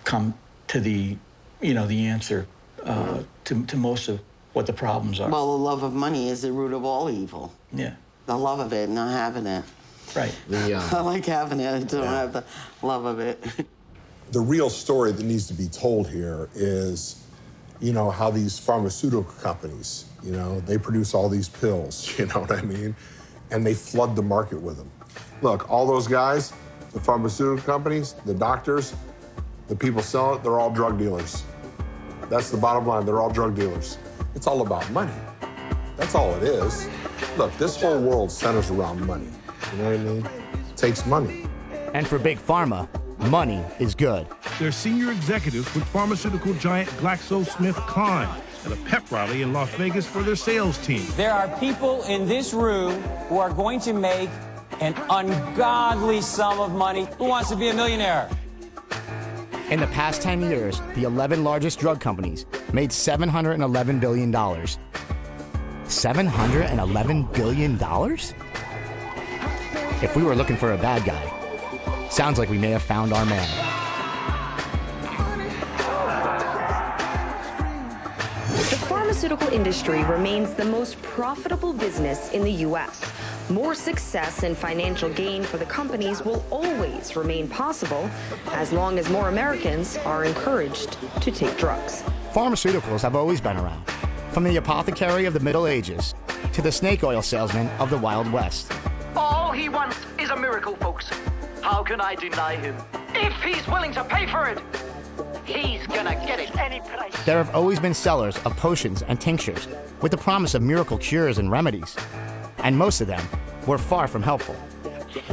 come to the, you know, the answer to most of what the problems are. Well, the love of money is the root of all evil. Yeah. The love of it, not having it. Right. I like having it, I don't have the love of it. The real story that needs to be told here is, you know, how these pharmaceutical companies, you know, they produce all these pills, you know what I mean? And they flood the market with them. Look, all those guys, the pharmaceutical companies, the doctors, the people selling it, they're all drug dealers. That's the bottom line, they're all drug dealers. It's all about money. That's all it is. Look, this whole world centers around money. You know what I mean? It takes money. And for Big Pharma, money is good. They're senior executives with pharmaceutical giant GlaxoSmithKline at a pep rally in Las Vegas for their sales team. There are people in this room who are going to make an ungodly sum of money. Who wants to be a millionaire? In the past 10 years, the 11 largest drug companies made $711 billion. $711 billion? If we were looking for a bad guy, sounds like we may have found our man. The pharmaceutical industry remains the most profitable business in the U.S. More success and financial gain for the companies will always remain possible as long as more Americans are encouraged to take drugs. Pharmaceuticals have always been around, from the apothecary of the Middle Ages to the snake oil salesman of the Wild West. All he wants is a miracle, folks. How can I deny him? If he's willing to pay for it, he's gonna get it any price. There have always been sellers of potions and tinctures with the promise of miracle cures and remedies, and most of them were far from helpful.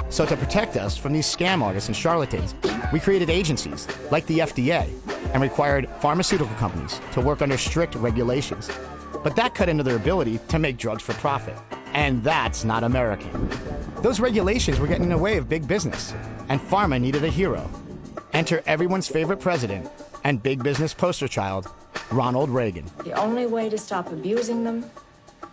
So to protect us from these scam artists and charlatans, we created agencies like the FDA and required pharmaceutical companies to work under strict regulations. But that cut into their ability to make drugs for profit. And that's not American. Those regulations were getting in the way of big business, and pharma needed a hero. Enter everyone's favorite president and big business poster child, Ronald Reagan. The only way to stop abusing them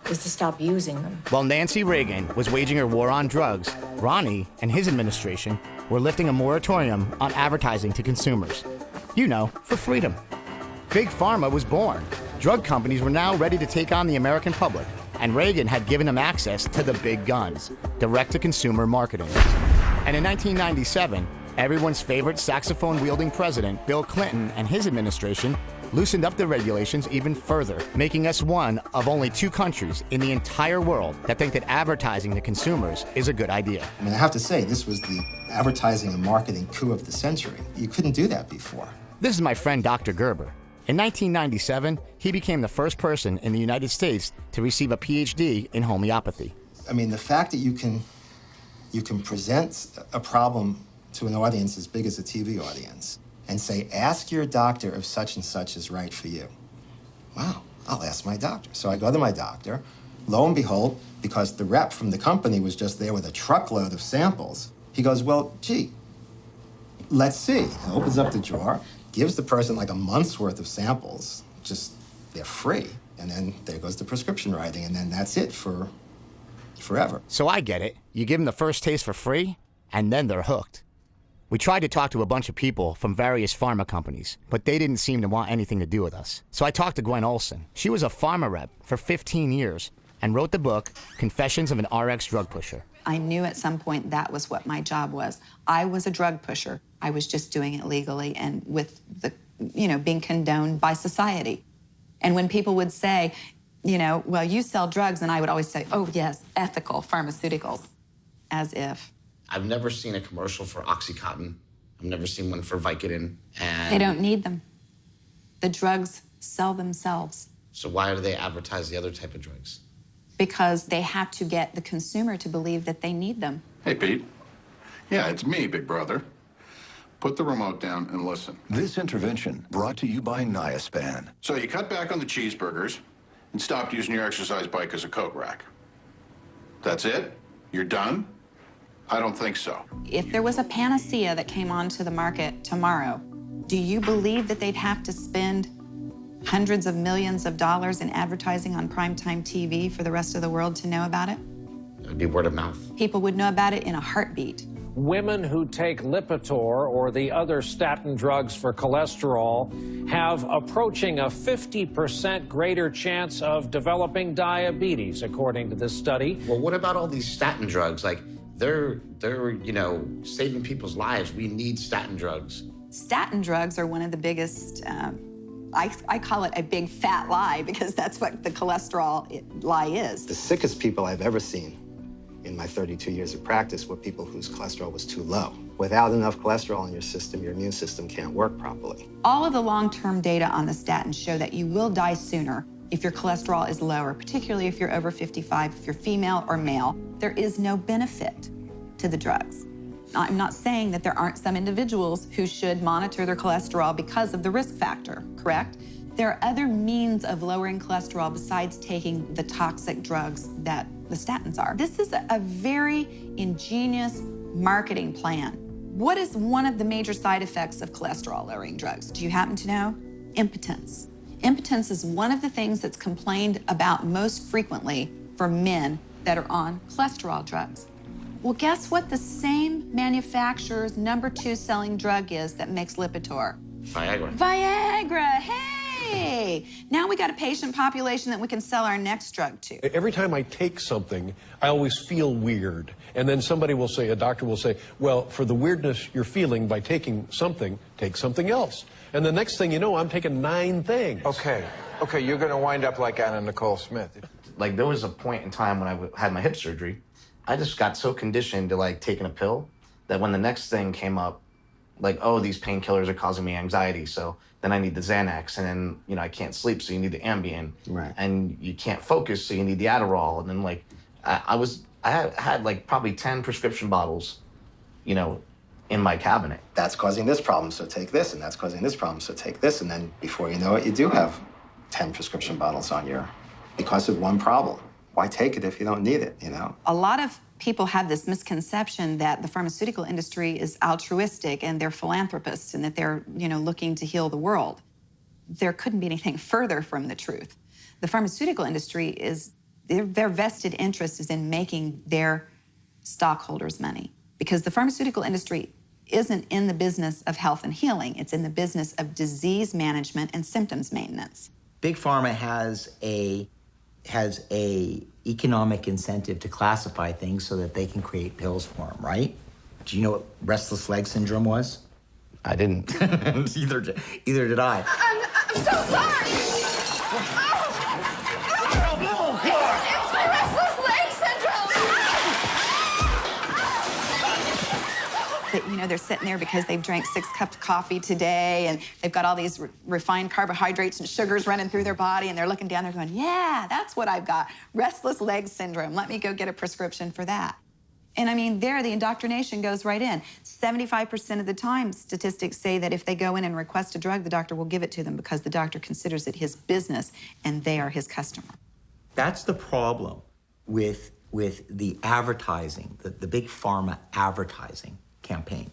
is to stop using them. While Nancy Reagan was waging her war on drugs, Ronnie and his administration were lifting a moratorium on advertising to consumers. You know, for freedom. Big Pharma was born. Drug companies were now ready to take on the American public, and Reagan had given them access to the big guns, direct-to-consumer marketing. And in 1997, everyone's favorite saxophone-wielding president, Bill Clinton, and his administration loosened up the regulations even further, making us one of only 2 countries in the entire world that think that advertising to consumers is a good idea. I mean, I have to say, this was the advertising and marketing coup of the century. You couldn't do that before. This is my friend Dr. Gerber. In 1997, he became the first person in the United States to receive a PhD in homeopathy. I mean, the fact that you can present a problem to an audience as big as a TV audience and say, ask your doctor if such and such is right for you. Wow, I'll ask my doctor. So I go to my doctor. Lo and behold, because the rep from the company was just there with a truckload of samples, he goes, well, gee, let's see. He opens up the drawer, gives the person like a month's worth of samples, just, they're free. And then there goes the prescription writing, and then that's it for forever. So I get it. You give them the first taste for free, and then they're hooked. We tried to talk to a bunch of people from various pharma companies, but they didn't seem to want anything to do with us. So I talked to Gwen Olson. She was a pharma rep for 15 years and wrote the book, Confessions of an RX Drug Pusher. I knew at some point that was what my job was. I was a drug pusher. I was just doing it legally and with the, being condoned by society. And when people would say, well, you sell drugs, and I would always say, oh, yes, ethical pharmaceuticals, as if. I've never seen a commercial for Oxycontin. I've never seen one for Vicodin. And they don't need them. The drugs sell themselves. So why do they advertise the other type of drugs? Because they have to get the consumer to believe that they need them. Hey, Pete. Yeah, it's me, big brother. Put the remote down and listen. This intervention brought to you by Niaspan. So you cut back on the cheeseburgers and stopped using your exercise bike as a coat rack. That's it? You're done? I don't think so. If there was a panacea that came onto the market tomorrow, do you believe that they'd have to spend hundreds of millions of dollars in advertising on primetime TV for the rest of the world to know about it? It would be word of mouth. People would know about it in a heartbeat. Women who take Lipitor or the other statin drugs for cholesterol have approaching a 50% greater chance of developing diabetes, according to this study. Well, what about all these statin drugs? Like, they're saving people's lives. We need statin drugs. Statin drugs are one of the biggest, I call it a big fat lie, because that's what the cholesterol lie is. The sickest people I've ever seen in my 32 years of practice were people whose cholesterol was too low. Without enough cholesterol in your system, your immune system can't work properly. All of the long-term data on the statins show that you will die sooner if your cholesterol is lower, particularly if you're over 55, if you're female or male. There is no benefit to the drugs. I'm not saying that there aren't some individuals who should monitor their cholesterol because of the risk factor, correct? There are other means of lowering cholesterol besides taking the toxic drugs that the statins are. This is a very ingenious marketing plan. What is one of the major side effects of cholesterol-lowering drugs? Do you happen to know? Impotence. Impotence is one of the things that's complained about most frequently for men that are on cholesterol drugs. Well, guess what the same manufacturer's #2 selling drug is that makes Lipitor? Viagra. Viagra, hey! Now we got a patient population that we can sell our next drug to. Every time I take something, I always feel weird. And then somebody will say, a doctor will say, well, for the weirdness you're feeling by taking something, take something else. And the next thing you know, I'm taking 9 things. Okay, you're gonna wind up like Anna Nicole Smith. Like, there was a point in time when I had my hip surgery, I just got so conditioned to, like, taking a pill that when the next thing came up, like, oh, these painkillers are causing me anxiety, so then I need the Xanax, and then, I can't sleep, so you need the Ambien. Right. And you can't focus, so you need the Adderall. And then, like, I had like, probably 10 prescription bottles, in my cabinet. That's causing this problem, so take this, and that's causing this problem, so take this, and then before you know it, you do have 10 prescription bottles on because of one problem. Why take it if you don't need it, A lot of people have this misconception that the pharmaceutical industry is altruistic and they're philanthropists and that they're, looking to heal the world. There couldn't be anything further from the truth. The pharmaceutical industry is, their vested interest is in making their stockholders money, because the pharmaceutical industry isn't in the business of health and healing. It's in the business of disease management and symptoms maintenance. Big Pharma has a economic incentive to classify things so that they can create pills for them, right? Do you know what restless leg syndrome was? I didn't. Either did I. I'm so sorry. It's restless leg syndrome. That, they're sitting there because they've drank 6 cups of coffee today and they've got all these refined carbohydrates and sugars running through their body, and they're looking down there going, yeah, that's what I've got, restless leg syndrome. Let me go get a prescription for that. And there the indoctrination goes right in. 75% of the time, statistics say that if they go in and request a drug, the doctor will give it to them because the doctor considers it his business and they are his customer. That's the problem with the advertising, the Big Pharma advertising campaign.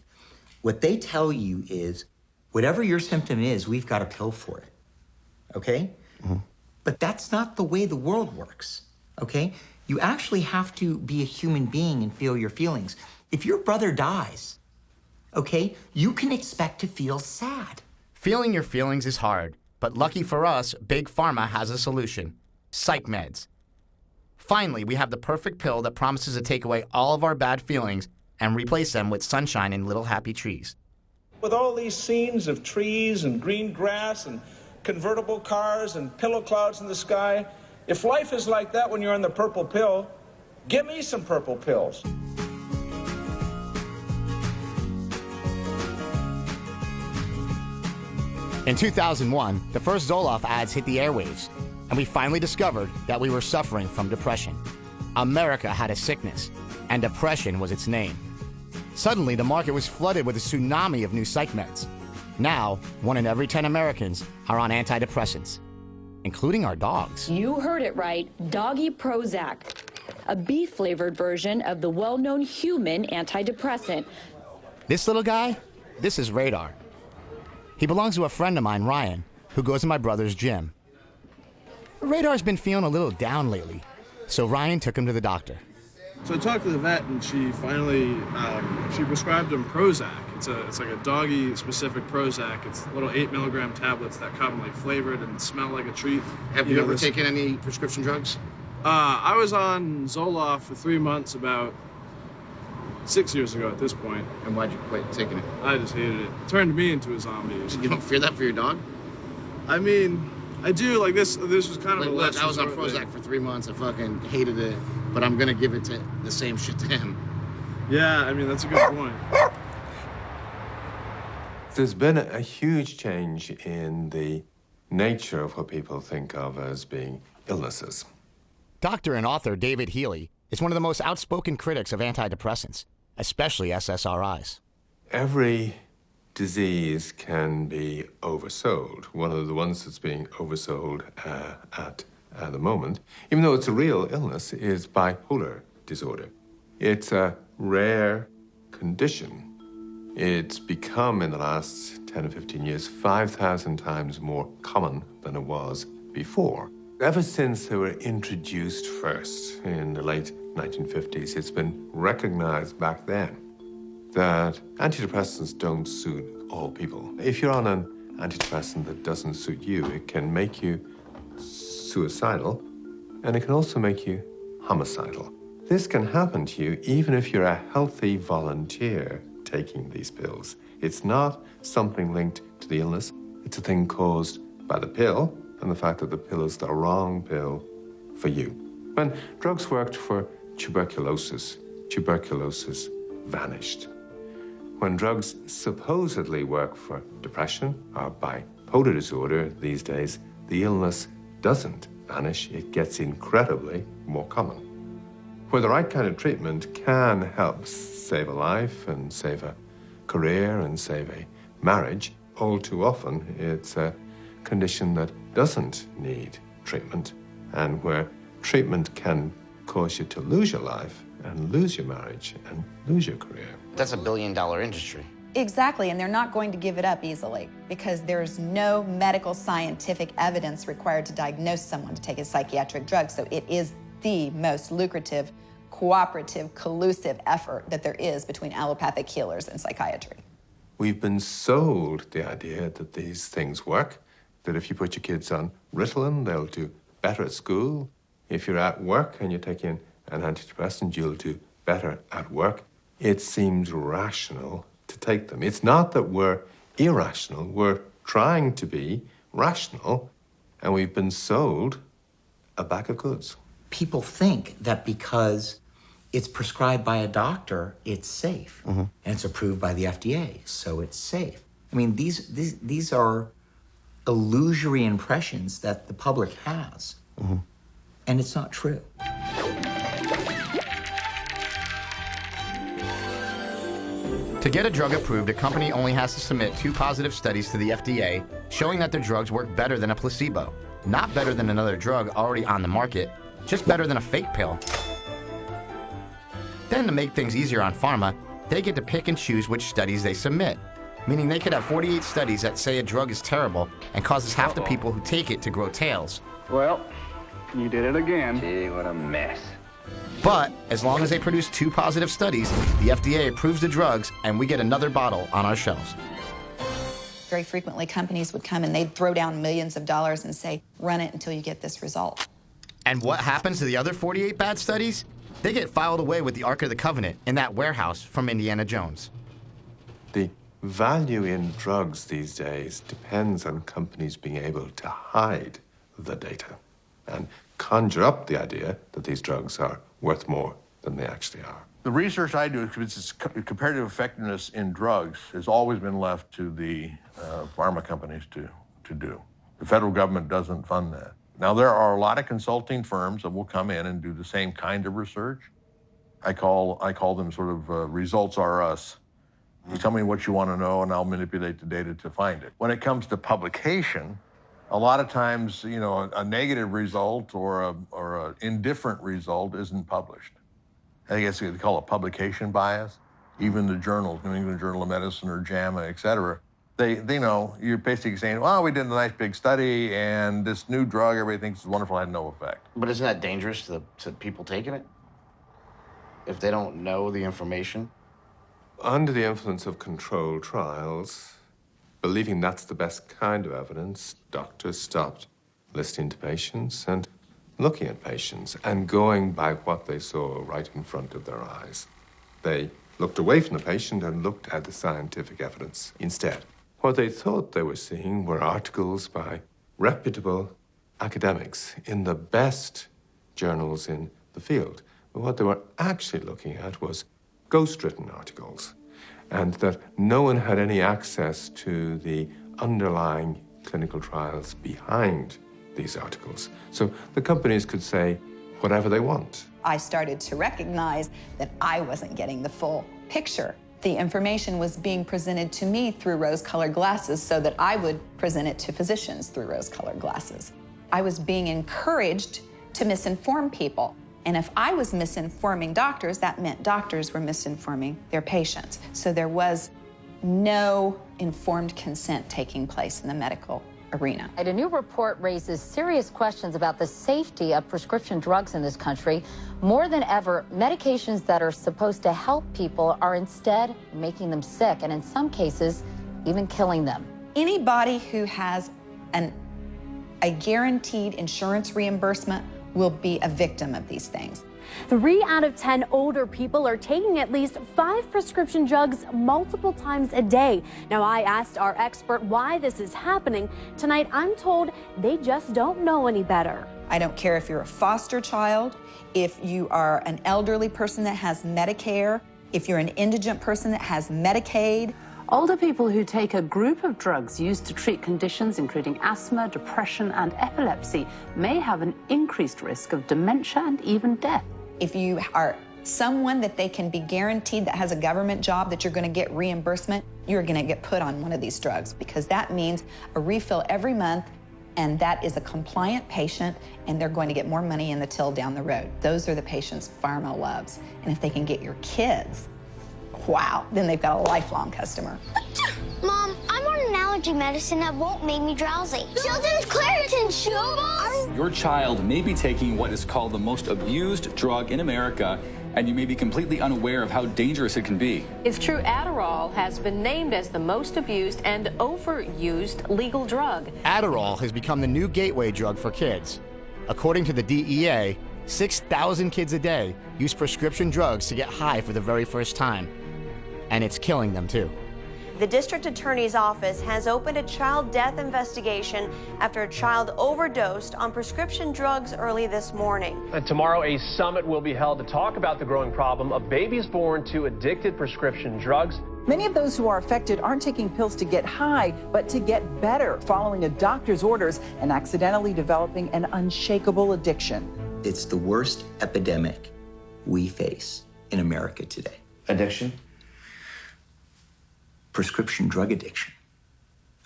What they tell you is, whatever your symptom is, we've got a pill for it, okay? Mm-hmm. But that's not the way the world works, okay? You actually have to be a human being and feel your feelings. If your brother dies, okay, you can expect to feel sad. Feeling your feelings is hard, but lucky for us, Big Pharma has a solution: psych meds. Finally, we have the perfect pill that promises to take away all of our bad feelings and replace them with sunshine and little happy trees. With all these scenes of trees and green grass and convertible cars and pillow clouds in the sky, if life is like that when you're on the purple pill, give me some purple pills. In 2001, the first Zoloft ads hit the airwaves, and we finally discovered that we were suffering from depression. America had a sickness, and depression was its name. Suddenly, the market was flooded with a tsunami of new psych meds. Now, 1 in every 10 Americans are on antidepressants, including our dogs. You heard it right, Doggy Prozac, a beef-flavored version of the well-known human antidepressant. This little guy, this is Radar. He belongs to a friend of mine, Ryan, who goes to my brother's gym. Radar's been feeling a little down lately, so Ryan took him to the doctor. So I talked to the vet, and she finally, she prescribed him Prozac. It's like a doggy-specific Prozac. It's little 8 milligram tablets that come like flavored and smell like a treat. Have you ever taken any prescription drugs? I was on Zoloft for 3 months about 6 years ago at this point. And why'd you quit taking it? I just hated it. It turned me into a zombie. You don't fear that for your dog? I mean, I do. Like this was kind of a look, I was on Prozac for 3 months. I fucking hated it, but I'm gonna give it to the same shit to him. Yeah, I mean, that's a good point. There's been a huge change in the nature of what people think of as being illnesses. Doctor and author David Healy is one of the most outspoken critics of antidepressants, especially SSRIs. Every disease can be oversold. One of the ones that's being oversold at the moment, even though it's a real illness, is bipolar disorder. It's a rare condition. It's become, in the last 10 or 15 years, 5,000 times more common than it was before. Ever since they were introduced first in the late 1950s, it's been recognized back then that antidepressants don't suit all people. If you're on an antidepressant that doesn't suit you, it can make you suicidal, and it can also make you homicidal. This can happen to you even if you're a healthy volunteer taking these pills. It's not something linked to the illness. It's a thing caused by the pill and the fact that the pill is the wrong pill for you. When drugs worked for tuberculosis vanished. When drugs supposedly work for depression or bipolar disorder these days, the illness doesn't vanish. It gets incredibly more common. Where the right kind of treatment can help save a life and save a career and save a marriage, all too often it's a condition that doesn't need treatment, and where treatment can cause you to lose your life and lose your marriage and lose your career. That's $1 billion industry. Exactly, and they're not going to give it up easily because there's no medical scientific evidence required to diagnose someone to take a psychiatric drug. So it is the most lucrative, cooperative, collusive effort that there is between allopathic healers and psychiatry. We've been sold the idea that these things work, that if you put your kids on Ritalin, they'll do better at school. If you're at work and you're taking an antidepressant, you'll do better at work. It seems rational to take them. It's not that we're irrational. We're trying to be rational, and we've been sold a bag of goods. People think that because it's prescribed by a doctor, it's safe. And it's approved by the FDA, so it's safe. I mean, these are illusory impressions that the public has. And it's not true. To get a drug approved, a company only has to submit 2 positive studies to the FDA showing that their drugs work better than a placebo. Not better than another drug already on the market, just better than a fake pill. Then to make things easier on pharma, they get to pick and choose which studies they submit. Meaning they could have 48 studies that say a drug is terrible and causes half the people who take it to grow tails. Well, you did it again. Gee, what a mess. But as long as they produce 2 positive studies, the FDA approves the drugs and we get another bottle on our shelves. Very frequently, companies would come and they'd throw down millions of dollars and say, run it until you get this result. And what happens to the other 48 bad studies? They get filed away with the Ark of the Covenant in that warehouse from Indiana Jones. The value in drugs these days depends on companies being able to hide the data and conjure up the idea that these drugs are worth more than they actually are. The research I do, it's comparative effectiveness in drugs, has always been left to the pharma companies to do. The federal government doesn't fund that. Now, there are a lot of consulting firms that will come in and do the same kind of research. I call them sort of results are us. You tell me what you want to know, and I'll manipulate the data to find it. When it comes to publication, a lot of times, you know, a negative result or an indifferent result isn't published. I guess they call it publication bias. Even the journals, New England Journal of Medicine or JAMA, et cetera, they know, you're basically saying, well, we did a nice big study, and this new drug, everybody thinks is wonderful, had no effect. But isn't that dangerous to people taking it? If they don't know the information? Under the influence of controlled trials, believing that's the best kind of evidence, doctors stopped listening to patients and looking at patients and going by what they saw right in front of their eyes. They looked away from the patient and looked at the scientific evidence instead. What they thought they were seeing were articles by reputable academics in the best journals in the field. But what they were actually looking at was ghost-written articles, and that no one had any access to the underlying clinical trials behind these articles. So the companies could say whatever they want. I started to recognize that I wasn't getting the full picture. The information was being presented to me through rose-colored glasses so that I would present it to physicians through rose-colored glasses. I was being encouraged to misinform people. And if I was misinforming doctors, that meant doctors were misinforming their patients. So there was no informed consent taking place in the medical arena. A new report raises serious questions about the safety of prescription drugs in this country. More than ever, medications that are supposed to help people are instead making them sick, and in some cases, even killing them. Anybody who has a guaranteed insurance reimbursement will be a victim of these things. 3 out of 10 older people are taking at least 5 prescription drugs multiple times a day. Now, I asked our expert why this is happening. Tonight, I'm told they just don't know any better. I don't care if you're a foster child, if you are an elderly person that has Medicare, if you're an indigent person that has Medicaid. Older people who take a group of drugs used to treat conditions including asthma, depression, and epilepsy may have an increased risk of dementia and even death. If you are someone that they can be guaranteed that has a government job that you're going to get reimbursement, you're going to get put on one of these drugs, because that means a refill every month And that is a compliant patient, and they're going to get more money in the till down the road. Those are the patients pharma loves. And if they can get your kids, wow, then they've got a lifelong customer. Mom, I'm on an allergy medicine that won't make me drowsy. Children's Claritin chewables? Your child may be taking what is called the most abused drug in America, and you may be completely unaware of how dangerous it can be. It's true, Adderall has been named as the most abused and overused legal drug. Adderall has become the new gateway drug for kids. According to the DEA, 6,000 kids a day use prescription drugs to get high for the very first time. And it's killing them too. The district attorney's office has opened a child death investigation after a child overdosed on prescription drugs early this morning. And tomorrow, a summit will be held to talk about the growing problem of babies born to addicted prescription drugs. Many of those who are affected aren't taking pills to get high, but to get better, following a doctor's orders and accidentally developing an unshakable addiction. It's the worst epidemic we face in America today. Addiction? Prescription drug addiction.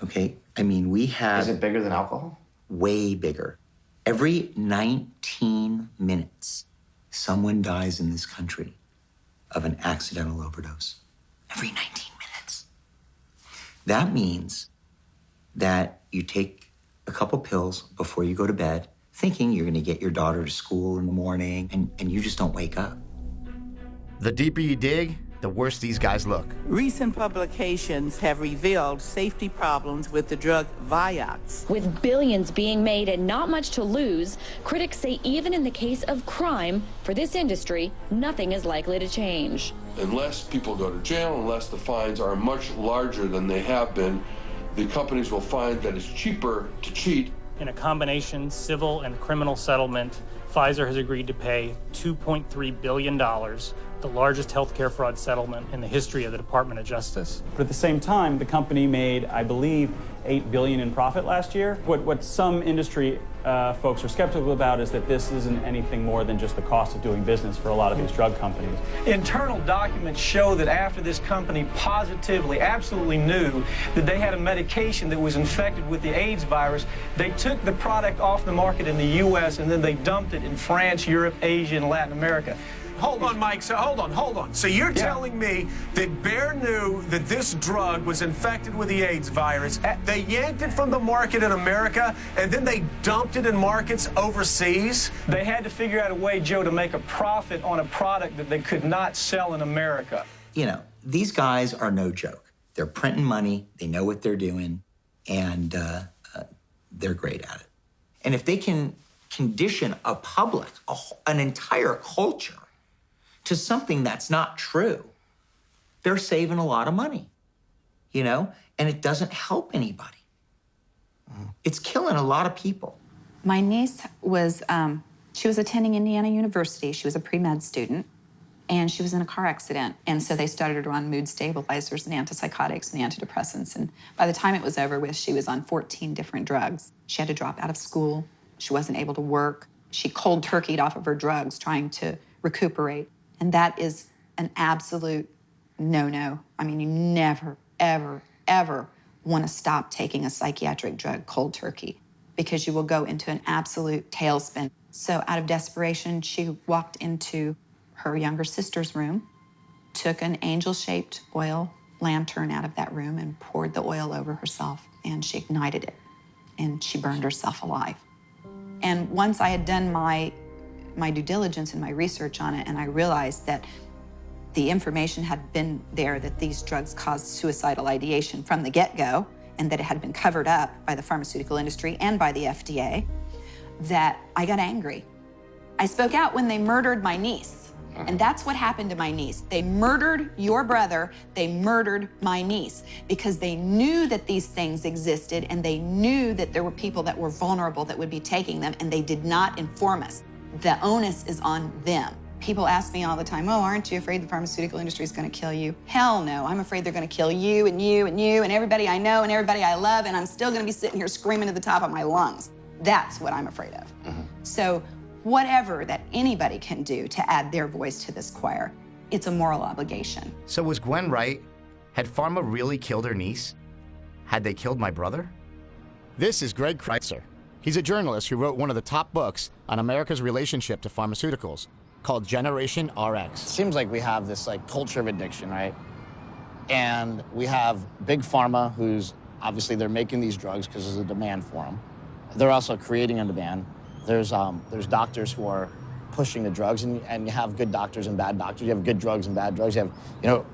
Okay? I mean, we have... Is it bigger than alcohol? Way bigger. Every 19 minutes, someone dies in this country of an accidental overdose. Every 19 minutes. That means that you take a couple pills before you go to bed, thinking you're going to get your daughter to school in the morning, and you just don't wake up. The deeper you dig, the worse these guys look. Recent publications have revealed safety problems with the drug Vioxx. With billions being made and not much to lose, critics say even in the case of crime, for this industry, nothing is likely to change. Unless people go to jail, unless the fines are much larger than they have been, the companies will find that it's cheaper to cheat. In a combination civil and criminal settlement, Pfizer has agreed to pay $2.3 billion, the largest healthcare fraud settlement in the history of the Department of Justice. But at the same time, the company made, I believe, $8 billion in profit last year. What some industry folks are skeptical about is that this isn't anything more than just the cost of doing business for a lot of these drug companies. Internal documents show that after this company positively, absolutely knew that they had a medication that was infected with the AIDS virus, they took the product off the market in the U.S. and then they dumped it in France, Europe, Asia, and Latin America. Hold on, Mike. So hold on. So you're telling me that Bayer knew that this drug was infected with the AIDS virus. They yanked it from the market in America, and then they dumped it in markets overseas? They had to figure out a way, Joe, to make a profit on a product that they could not sell in America. You know, these guys are no joke. They're printing money, they know what they're doing, and they're great at it. And if they can condition a public, an entire culture, to something that's not true, they're saving a lot of money, you know? And it doesn't help anybody. It's killing a lot of people. My niece was, she was attending Indiana University. She was a pre-med student, and she was in a car accident. And so they started her on mood stabilizers and antipsychotics and antidepressants. And by the time it was over with, she was on 14 different drugs. She had to drop out of school. She wasn't able to work. She cold turkeyed off of her drugs trying to recuperate. And that is an absolute no-no. I mean, you never, ever, ever want to stop taking a psychiatric drug cold turkey because you will go into an absolute tailspin. So out of desperation, she walked into her younger sister's room, took an angel-shaped oil lantern out of that room and poured the oil over herself, and she ignited it, and she burned herself alive. And once I had done my due diligence and my research on it, and I realized that the information had been there that these drugs caused suicidal ideation from the get-go, and that it had been covered up by the pharmaceutical industry and by the FDA, that I got angry. I spoke out when they murdered my niece, and that's what happened to my niece. They murdered your brother, they murdered my niece, because they knew that these things existed, and they knew that there were people that were vulnerable that would be taking them, and they did not inform us. The onus is on them. People ask me all the time, oh, aren't you afraid the pharmaceutical industry is going to kill you? Hell no, I'm afraid they're going to kill you and you and you and everybody I know and everybody I love, and I'm still going to be sitting here screaming at the top of my lungs. That's what I'm afraid of. So whatever that anybody can do to add their voice to this choir, it's a moral obligation. So was Gwen right? Had pharma really killed her niece? Had they killed my brother? This is Greg Kreitzer. He's a journalist who wrote one of the top books on America's relationship to pharmaceuticals, called Generation RX. Seems like we have this like culture of addiction, right? And we have big pharma, who's obviously they're making these drugs because there's a demand for them. They're also creating a demand. There's doctors who are pushing the drugs, and you have good doctors and bad doctors. You have good drugs and bad drugs. You have, you know,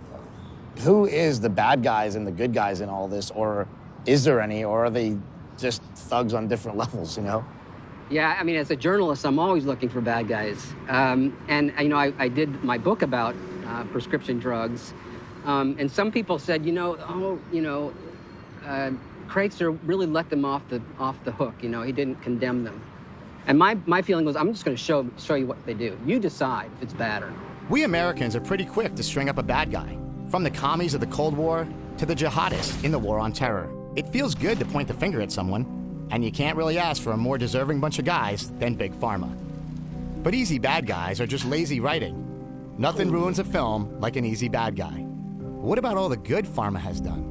who is the bad guys and the good guys in all this, or is there any, or are they just thugs on different levels, you know? Yeah, I mean, as a journalist, I'm always looking for bad guys. And, you know, I did my book about prescription drugs, and some people said, Kreitzer really let them off the hook, you know, he didn't condemn them. And my feeling was, I'm just gonna show you what they do. You decide if it's bad or not. We Americans are pretty quick to string up a bad guy, from the commies of the Cold War to the jihadists in the War on Terror. It feels good to point the finger at someone, and you can't really ask for a more deserving bunch of guys than Big Pharma. But easy bad guys are just lazy writing. Nothing ruins a film like an easy bad guy. What about all the good pharma has done?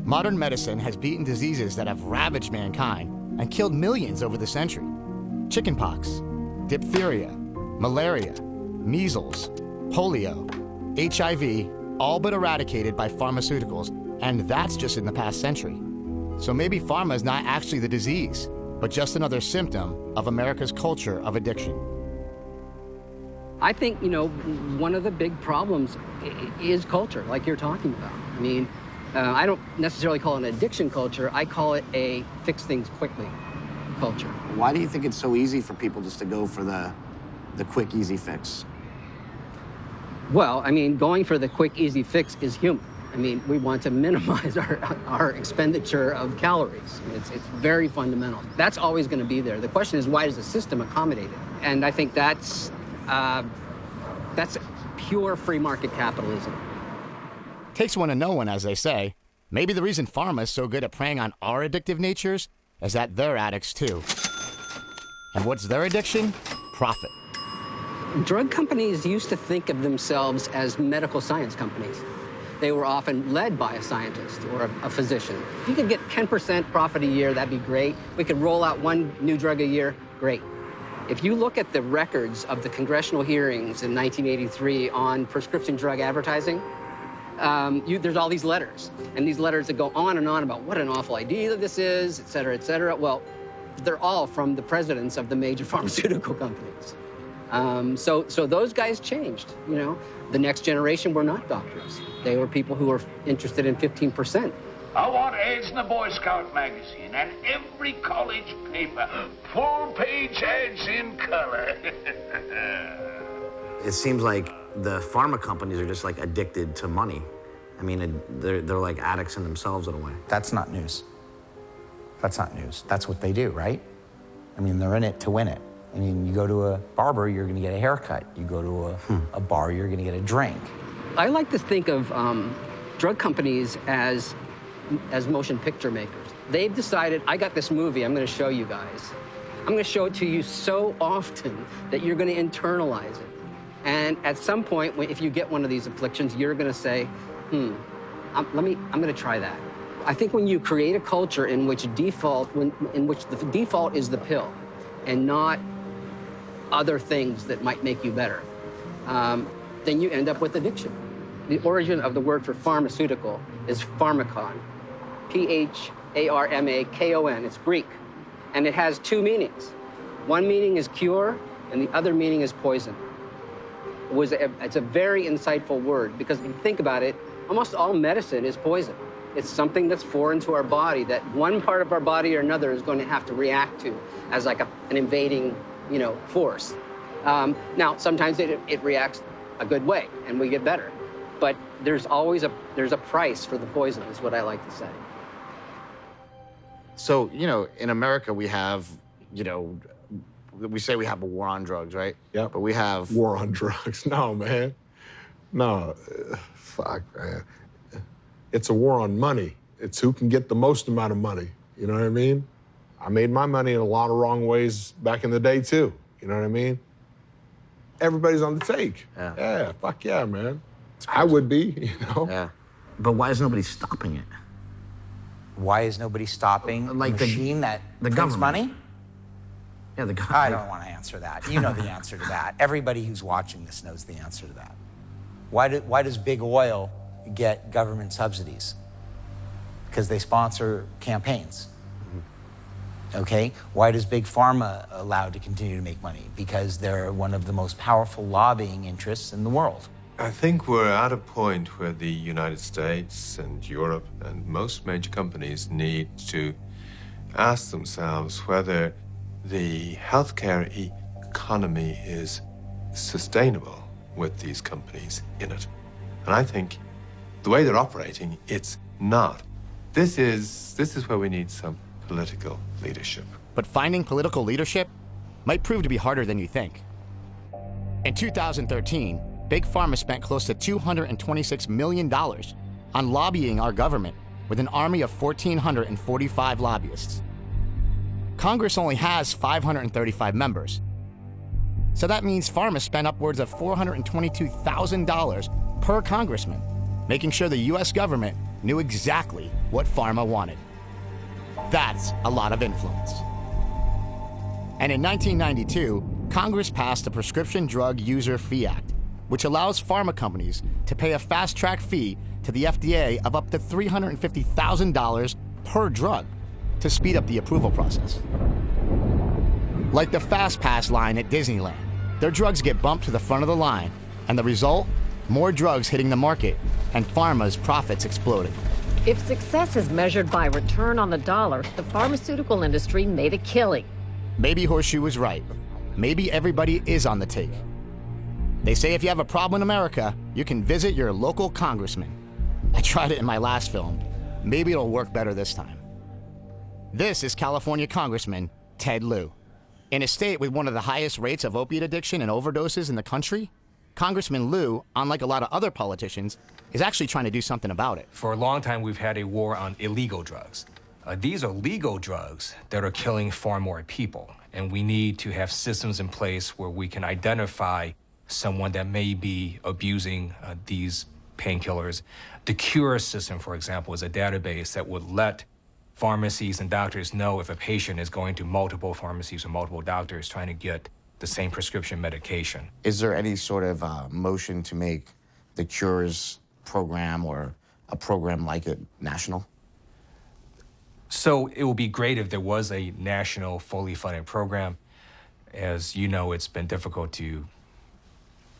Modern medicine has beaten diseases that have ravaged mankind and killed millions over the century. Chickenpox, diphtheria, malaria, measles, polio, HIV, all but eradicated by pharmaceuticals, and that's just in the past century. So maybe pharma is not actually the disease, but just another symptom of America's culture of addiction. I think, you know, one of the big problems is culture, like you're talking about. I mean, I don't necessarily call it an addiction culture. I call it a fix things quickly culture. Why do you think it's so easy for people just to go for the quick, easy fix? Well, I mean, going for the quick, easy fix is human. I mean, we want to minimize our expenditure of calories. It's very fundamental. That's always going to be there. The question is, why does the system accommodate it? And I think that's pure free market capitalism. Takes one to know one, as they say. Maybe the reason pharma is so good at preying on our addictive natures is that they're addicts too. And what's their addiction? Profit. Drug companies used to think of themselves as medical science companies. They were often led by a scientist or a physician. If you could get 10% profit a year, that'd be great. We could roll out one new drug a year, great. If you look at the records of the congressional hearings in 1983 on prescription drug advertising, there's all these letters, and these letters that go on and on about what an awful idea this is, et cetera, et cetera. Well, they're all from the presidents of the major pharmaceutical companies. So those guys changed, you know. The next generation were not doctors. They were people who were interested in 15%. I want ads in the Boy Scout magazine and every college paper. Full-page ads in color. It seems like the pharma companies are just like addicted to money. I mean, they're like addicts in themselves in a way. That's not news. That's not news. That's what they do, right? I mean, they're in it to win it. I mean, you go to a barber, you're going to get a haircut. You go to a bar, you're going to get a drink. I like to think of drug companies as motion picture makers. They've decided, I got this movie I'm going to show you guys. I'm going to show it to you so often that you're going to internalize it. And at some point, if you get one of these afflictions, you're going to say, I'm going to try that. I think when you create a culture in which the default is the pill and not other things that might make you better, then you end up with addiction. The origin of the word for pharmaceutical is pharmakon, P-H-A-R-M-A-K-O-N. It's Greek, and it has two meanings. One meaning is cure, and the other meaning is poison. It's a very insightful word, because if you think about it, almost all medicine is poison. It's something that's foreign to our body that one part of our body or another is going to have to react to as like an invading, force. Now, sometimes it reacts a good way, and we get better. But there's always a price for the poison, is what I like to say. So, in America, we have, we say we have a war on drugs, right? Yeah. But we have... War on drugs. No, man. No. Fuck, man. It's a war on money. It's who can get the most amount of money. You know what I mean? I made my money in a lot of wrong ways back in the day, too. You know what I mean? Everybody's on the take. Yeah, fuck yeah, man. I would be, Yeah. But why is nobody stopping it? Why is nobody stopping a machine that prints government. money? Yeah, the I don't want to answer that. You know the answer to that. Everybody who's watching this knows the answer to that. Why does big oil get government subsidies? Because they sponsor campaigns. Okay? Why does big pharma allowed to continue to make money? Because they're one of the most powerful lobbying interests in the world. I think we're at a point where the United States and Europe and most major companies need to ask themselves whether the healthcare economy is sustainable with these companies in it. And I think the way they're operating, it's not. This is where we need some political leadership. But finding political leadership might prove to be harder than you think. In 2013, Big Pharma spent close to $226 million on lobbying our government with an army of 1,445 lobbyists. Congress only has 535 members. So that means pharma spent upwards of $422,000 per congressman, making sure the US government knew exactly what pharma wanted. That's a lot of influence. And in 1992, Congress passed the Prescription Drug User Fee Act, which allows pharma companies to pay a fast-track fee to the FDA of up to $350,000 per drug to speed up the approval process. Like the Fast Pass line at Disneyland, their drugs get bumped to the front of the line, and the result? More drugs hitting the market and pharma's profits exploding. If success is measured by return on the dollar, the pharmaceutical industry made a killing. Maybe Horseshoe was right. Maybe everybody is on the take. They say if you have a problem in America, you can visit your local congressman. I tried it in my last film. Maybe it'll work better this time. This is California Congressman Ted Lieu. In a state with one of the highest rates of opiate addiction and overdoses in the country, Congressman Lieu, unlike a lot of other politicians, is actually trying to do something about it. For a long time, we've had a war on illegal drugs. These are legal drugs that are killing far more people, and we need to have systems in place where we can identify someone that may be abusing these painkillers. The Cure system, for example, is a database that would let pharmacies and doctors know if a patient is going to multiple pharmacies or multiple doctors trying to get the same prescription medication. Is there any sort of motion to make the Cures program or a program like it national? So it would be great if there was a national, fully funded program. As you know, it's been difficult to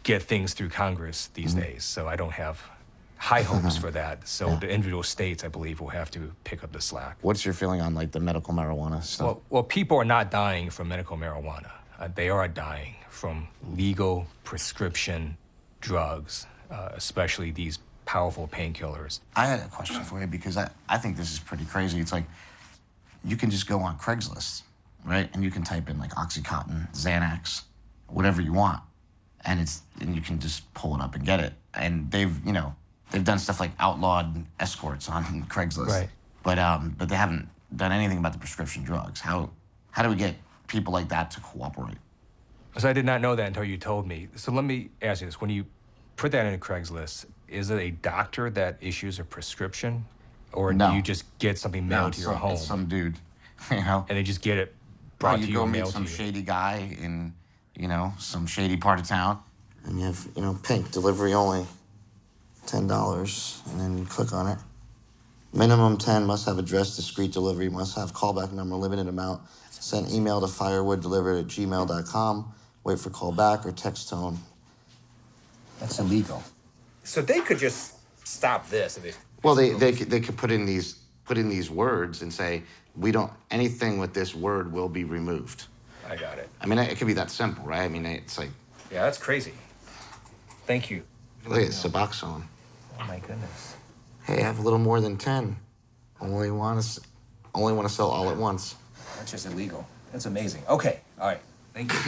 get things through Congress these days, so I don't have high hopes for that. So the individual states, I believe, will have to pick up the slack. What's your feeling on like the medical marijuana stuff? Well, people are not dying from medical marijuana. They are dying from legal prescription drugs, especially these powerful painkillers. I had a question for you because I think this is pretty crazy. It's like you can just go on Craigslist, right? And you can type in like Oxycontin, Xanax, whatever you want. And you can just pull it up and get it. And they've done stuff like outlawed escorts on Craigslist. Right. But they haven't done anything about the prescription drugs. How do we get people like that to cooperate? So I did not know that until you told me. So let me ask you this. When you put that in Craigslist, is it a doctor that issues a prescription? Or do you just get something mailed to your home? It's some dude, And they just get it brought to you or mailed to you? You go meet some shady guy in, some shady part of town. And you have, pink, delivery only, $10. And then you click on it. Minimum 10, must have address, discreet delivery, must have callback number, limited amount. Send email to firewooddelivered@gmail.com. Wait for call back or text tone. That's illegal. So they could just stop this. Well, they could put in these words and say, anything with this word will be removed. I got it. I mean, it could be that simple, right? I mean, it's like... Yeah, that's crazy. Thank you. Look at Suboxone. Oh, my goodness. Hey, I have a little more than 10. Only want to sell all at once. That's just illegal. That's amazing. Okay, all right. Thank you.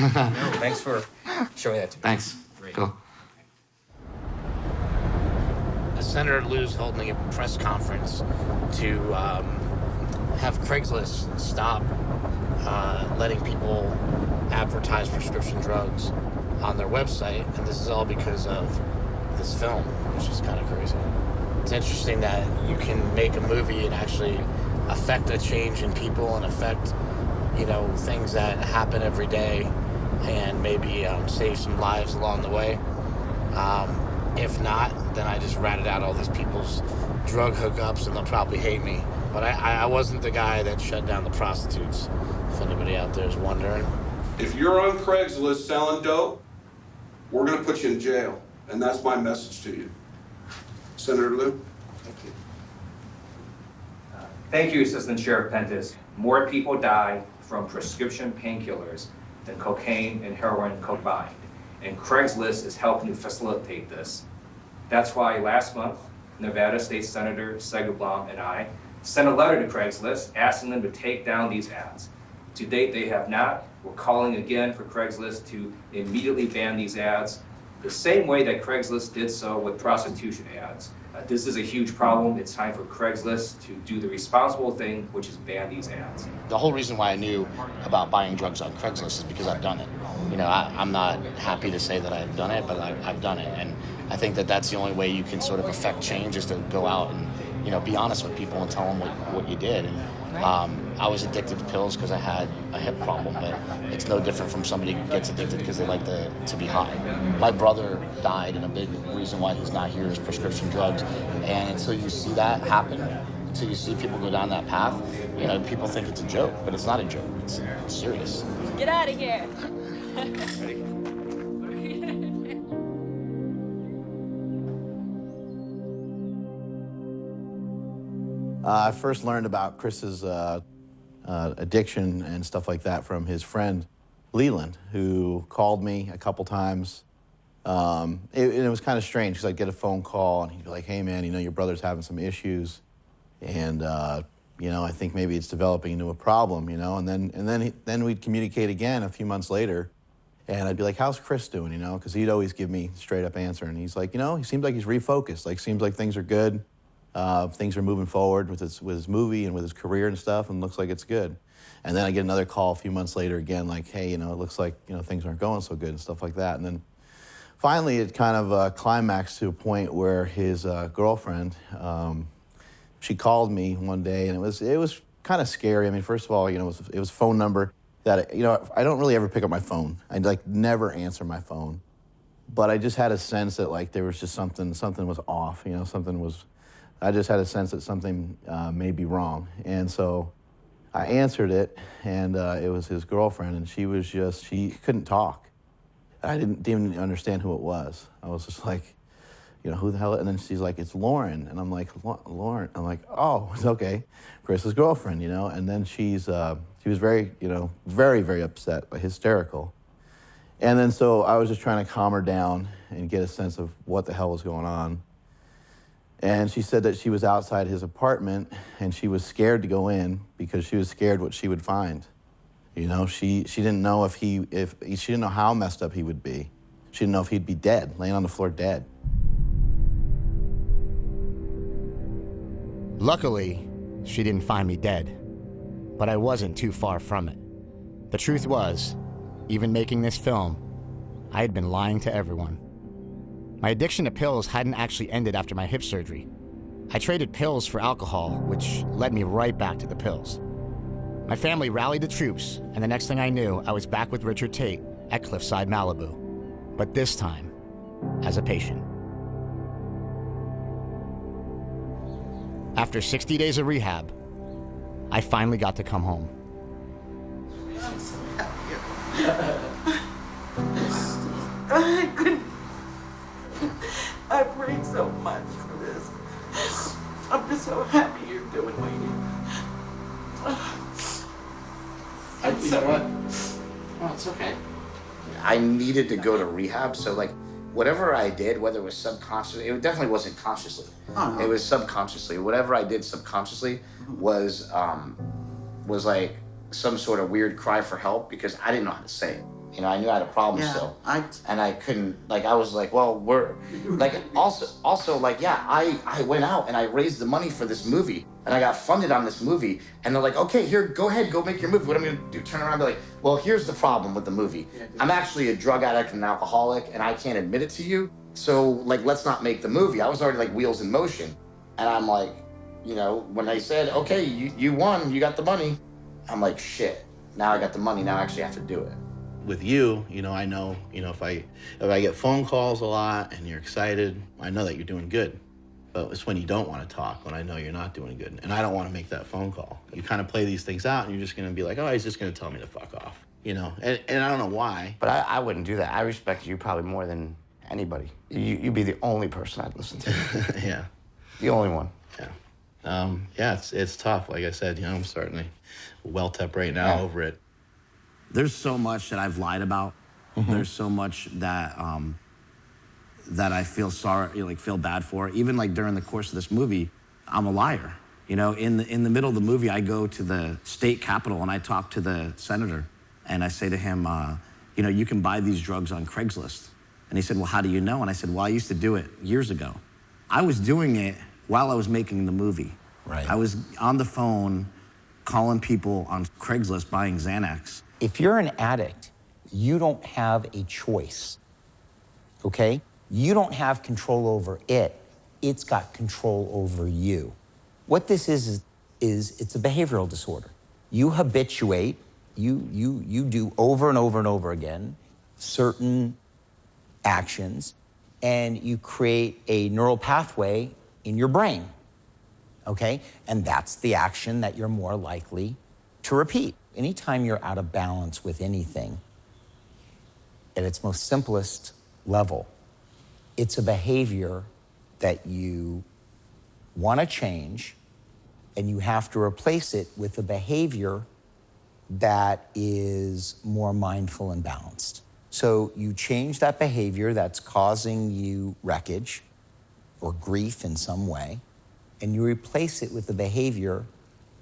Thanks for showing that to me. Thanks. Great. Cool. Senator Lieu's holding a press conference to have Craigslist stop letting people advertise prescription drugs on their website, and this is all because of this film, which is kind of crazy. It's interesting that you can make a movie and actually affect a change in people and affect, things that happen every day, and maybe save some lives along the way. If not, then I just ratted out all these people's drug hookups, and they'll probably hate me. But I wasn't the guy that shut down the prostitutes, if anybody out there is wondering. If you're on Craigslist selling dope, we're going to put you in jail. And that's my message to you. Senator Lou? Thank you. Thank you, Assistant Sheriff Pentis. More people die from prescription painkillers than cocaine and heroin combined. And Craigslist is helping to facilitate this. That's why last month, Nevada State Senator Segerblom and I sent a letter to Craigslist asking them to take down these ads. To date, they have not. We're calling again for Craigslist to immediately ban these ads, the same way that Craigslist did so with prostitution ads. This is a huge problem. It's time for Craigslist to do the responsible thing, which is ban these ads. The whole reason why I knew about buying drugs on Craigslist is because I've done it. I'm not happy to say that I've done it, but I've done it. And I think that that's the only way you can sort of affect change, is to go out and, be honest with people and tell them what you did. And I was addicted to pills because I had a hip problem, but it's no different from somebody who gets addicted because they like to be high. My brother died, and a big reason why he's not here is prescription drugs. And until you see that happen, until you see people go down that path, people think it's a joke, but it's not a joke. It's serious. Get out of here. I first learned about Chris's addiction and stuff like that from his friend Leland, who called me a couple times. It was kind of strange because I'd get a phone call and he'd be like, "Hey man, your brother's having some issues, and I think maybe it's developing into a problem, And then we'd communicate again a few months later, and I'd be like, "How's Chris doing?" Because he'd always give me a straight up answer, and he's like, he seems like he's refocused. Seems like things are good. Things are moving forward with his movie and with his career and stuff, and looks like it's good. And then I get another call a few months later again, like, "Hey, it looks like things aren't going so good," and stuff like that. And then finally, it kind of climaxed to a point where his girlfriend, she called me one day, and it was kind of scary. I mean, first of all, it was a phone number that I don't really ever pick up my phone. I never answer my phone, but I just had a sense that there was just something was off. I just had a sense that something may be wrong. And so I answered it, and it was his girlfriend, and she couldn't talk. I didn't even understand who it was. I was just like, who the hell? And then she's like, "It's Lauren." And I'm like, "Lauren?" I'm like, "Oh, it's okay. Chris's girlfriend, And then she was very, very, very upset, hysterical. And then so I was just trying to calm her down and get a sense of what the hell was going on. And she said that she was outside his apartment and she was scared to go in because she was scared what she would find. She didn't know she didn't know how messed up he would be. She didn't know if he'd be dead, laying on the floor dead. Luckily, she didn't find me dead, but I wasn't too far from it. The truth was, even making this film, I had been lying to everyone. My addiction to pills hadn't actually ended after my hip surgery. I traded pills for alcohol, which led me right back to the pills. My family rallied the troops, and the next thing I knew, I was back with Richard Tate at Cliffside, Malibu. But this time, as a patient. After 60 days of rehab, I finally got to come home. I'm so happy. I couldn't. I prayed so much for this. I'm just so happy you're doing what you do. You know what? Oh, it's okay. I needed to go to rehab, so whatever I did, whether it was subconsciously, it definitely wasn't consciously. Oh, no. It was subconsciously. Whatever I did subconsciously was like some sort of weird cry for help because I didn't know how to say it. I knew I had a problem still. And I couldn't, I was like, well, I went out and I raised the money for this movie and I got funded on this movie. And they're like, okay, here, go ahead, go make your movie. What am I gonna do? Turn around and be like, well, here's the problem with the movie. I'm actually a drug addict and an alcoholic and I can't admit it to you. So let's not make the movie. I was already wheels in motion. And I'm like, You know, when they said, okay, you won, you got the money, I'm like, shit, now I got the money, now I actually have to do it. With you, you know, I know, you know, if I get phone calls a lot and you're excited, I know that you're doing good. But it's when you don't want to talk, when I know you're not doing good. And I don't want to make that phone call. You kind of play these things out and you're just going to be like, oh, he's just going to tell me to fuck off. You know, and I don't know why. But I wouldn't do that. I respect you probably more than anybody. You'd be the only person I'd listen to. Yeah. The only one. Yeah. Yeah, it's tough. Like I said, you know, I'm starting to welt up right now over it. There's so much that I've lied about. There's so much that that I feel sorry, like feel bad for. Even like during the course of this movie, I'm a liar. You know, in the middle of the movie, I go to the state capitol and I talk to the senator, and I say to him, you know, you can buy these drugs on Craigslist. And he said, well, how do you know? And I said, well, I used to do it years ago. I was doing it while I was making the movie. Right. I was on the phone calling people on Craigslist buying Xanax. If you're an addict, you don't have a choice, okay? You don't have control over it. It's got control over you. What this is it's a behavioral disorder. You habituate, you do over and over and over again certain actions, and you create a neural pathway in your brain, okay? And that's the action that you're more likely to repeat. Anytime you're out of balance with anything, at its most simplest level, it's a behavior that you want to change, and you have to replace it with a behavior that is more mindful and balanced. So you change that behavior that's causing you wreckage or grief in some way, and you replace it with a behavior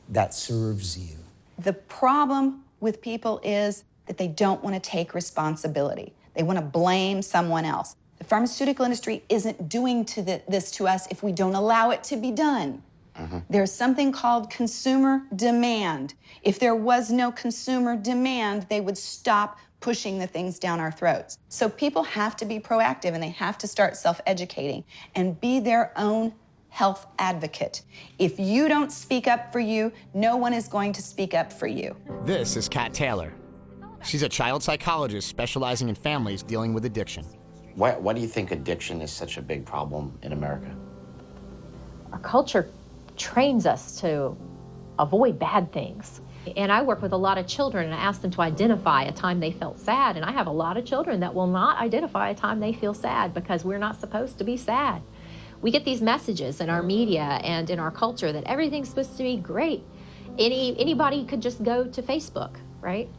that serves you. The problem with people is that they don't want to take responsibility. They want to blame someone else. The pharmaceutical industry isn't doing this to us if we don't allow it to be done. There's something called consumer demand. If there was no consumer demand, they would stop pushing the things down our throats. So people have to be proactive, and they have to start self-educating and be their own health advocate. If you don't speak up for you, no one is going to speak up for you. This is Kat Taylor. She's a child psychologist specializing in families dealing with addiction. Why do you think addiction is such a big problem in America? Our culture trains us to avoid bad things. And I work with a lot of children, and I ask them to identify a time they felt sad. And I have a lot of children that will not identify a time they feel sad, because we're not supposed to be sad. We get these messages in our media and in our culture that everything's supposed to be great. Anybody could just go to Facebook, right?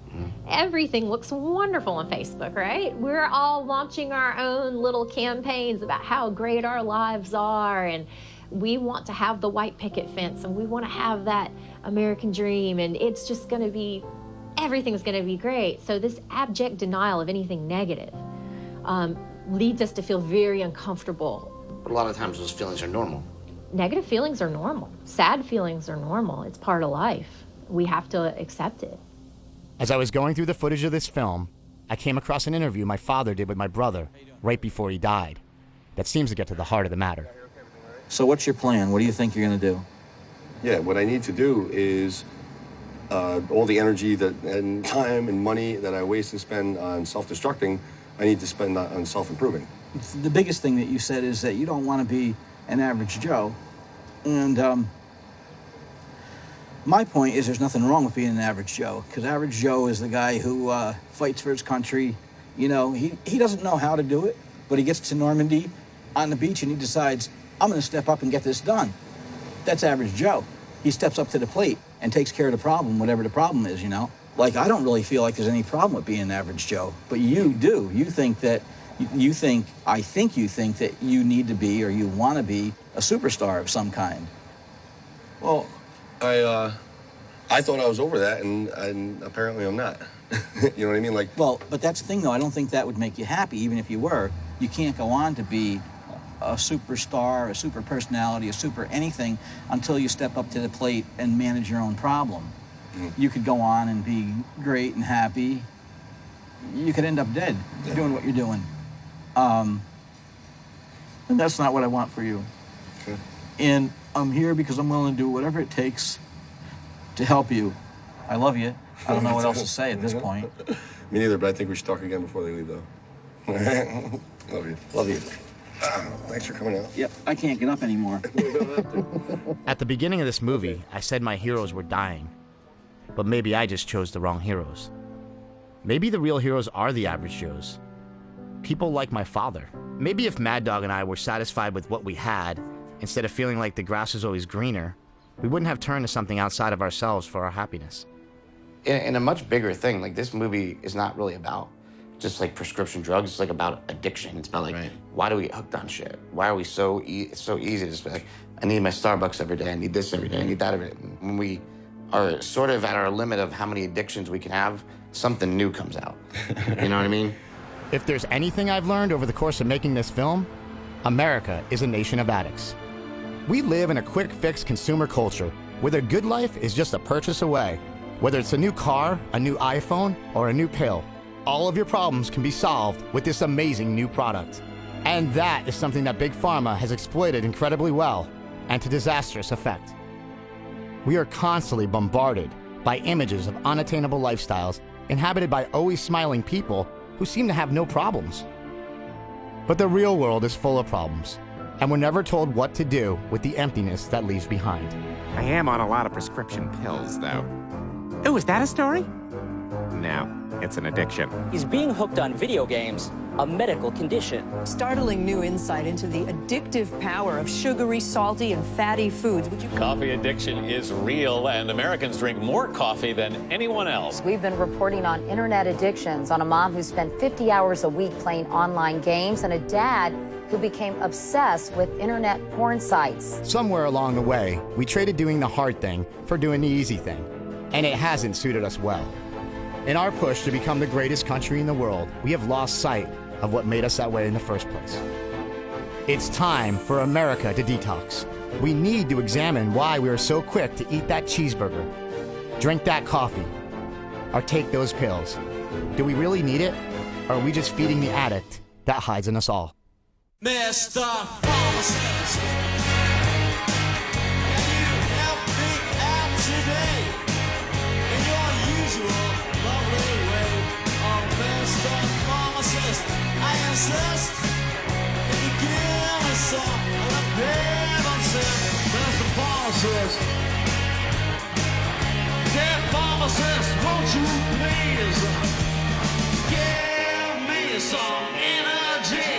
Everything looks wonderful on Facebook, right? We're all launching our own little campaigns about how great our lives are, and we want to have the white picket fence, and we want to have that American dream, and it's just going to be, everything's going to be great. So this abject denial of anything negative leads us to feel very uncomfortable. But a lot of times those feelings are normal. Negative feelings are normal. Sad feelings are normal. It's part of life. We have to accept it. As I was going through the footage of this film, I came across an interview my father did with my brother right before he died. That seems to get to the heart of the matter. So what's your plan? What do you think you're going to do? Yeah, what I need to do is all the energy and time and money that I waste and spend on self-destructing, I need to spend on self-improving. The biggest thing that you said is that you don't want to be an average Joe. And my point is there's nothing wrong with being an average Joe, because average Joe is the guy who fights for his country. You know, he doesn't know how to do it, but he gets to Normandy on the beach and he decides, I'm going to step up and get this done. That's average Joe. He steps up to the plate and takes care of the problem, whatever the problem is, you know? Like, I don't really feel like there's any problem with being an average Joe, but you do. You think that, I think you think that you need to be, or you want to be, a superstar of some kind. Well, I thought I was over that, and apparently I'm not. You know what I mean? Like, well, but that's the thing, though. I don't think that would make you happy, even if you were. You can't go on to be a superstar, a super personality, a super anything until you step up to the plate and manage your own problem. You could go on and be great and happy. You could end up dead doing what you're doing. And that's not what I want for you. Okay. And I'm here because I'm willing to do whatever it takes to help you. I love you. I don't know what else to say at this point. Me neither, but I think we should talk again before they leave, though. Love you. Love you. Thanks for coming out. Yep, I can't get up anymore. At the beginning of this movie, I said my heroes were dying. But maybe I just chose the wrong heroes. Maybe the real heroes are the average Joes. People like my father. Maybe if Mad Dog and I were satisfied with what we had, instead of feeling like the grass is always greener, we wouldn't have turned to something outside of ourselves for our happiness. In a much bigger thing, like this movie is not really about just like prescription drugs. It's like about addiction. It's about like, why do we get hooked on shit? Why are we so it's so easy to just be like, I need my Starbucks every day. I need this every day. I need that every day. When we are sort of at our limit of how many addictions we can have, something new comes out. You know what I mean? If there's anything I've learned over the course of making this film, America is a nation of addicts. We live in a quick fix consumer culture where the good life is just a purchase away. Whether it's a new car, a new iPhone, or a new pill, all of your problems can be solved with this amazing new product. And that is something that Big Pharma has exploited incredibly well and to disastrous effect. We are constantly bombarded by images of unattainable lifestyles inhabited by always smiling people who seem to have no problems. But the real world is full of problems, and we're never told what to do with the emptiness that leaves behind. I am on a lot of prescription pills, though. Oh, is that a story? No, it's an addiction. Is being hooked on video games a medical condition? Startling new insight into the addictive power of sugary, salty, and fatty foods. Coffee addiction is real, and Americans drink more coffee than anyone else. We've been reporting on internet addictions, on a mom who spent 50 hours a week playing online games, and a dad who became obsessed with internet porn sites. Somewhere along the way, we traded doing the hard thing for doing the easy thing, and it hasn't suited us well. In our push to become the greatest country in the world, we have lost sight of what made us that way in the first place. It's time for America to detox. We need to examine why we are so quick to eat that cheeseburger, drink that coffee, or take those pills. Do we really need it, or are we just feeding the addict that hides in us all? Mr. Pharmacist, can you help me out today in your usual lovely way? Oh, Mr. Pharmacist, I insist, can you give me some of the Pepsi? Mr. Pharmacist, dear Pharmacist, won't you please give me some energy?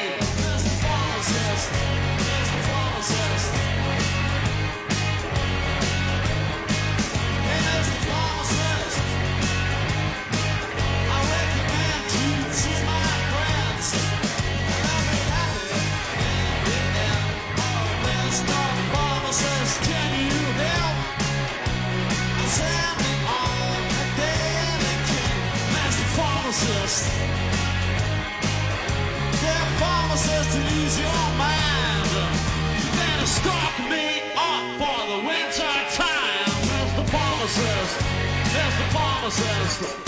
To lose your mind, you better stock me up for the winter time. There's the pharmacist, there's the pharmacist.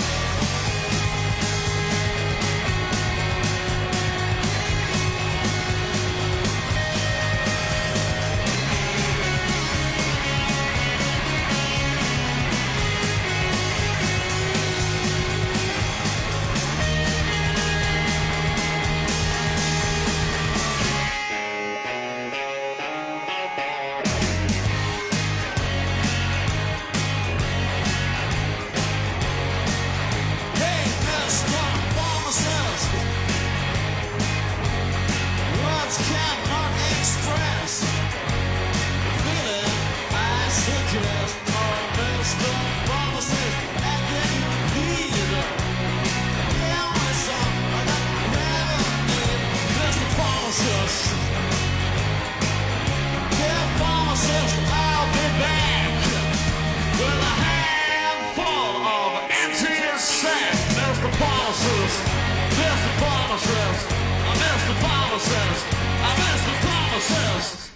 Mr. Pharmacist,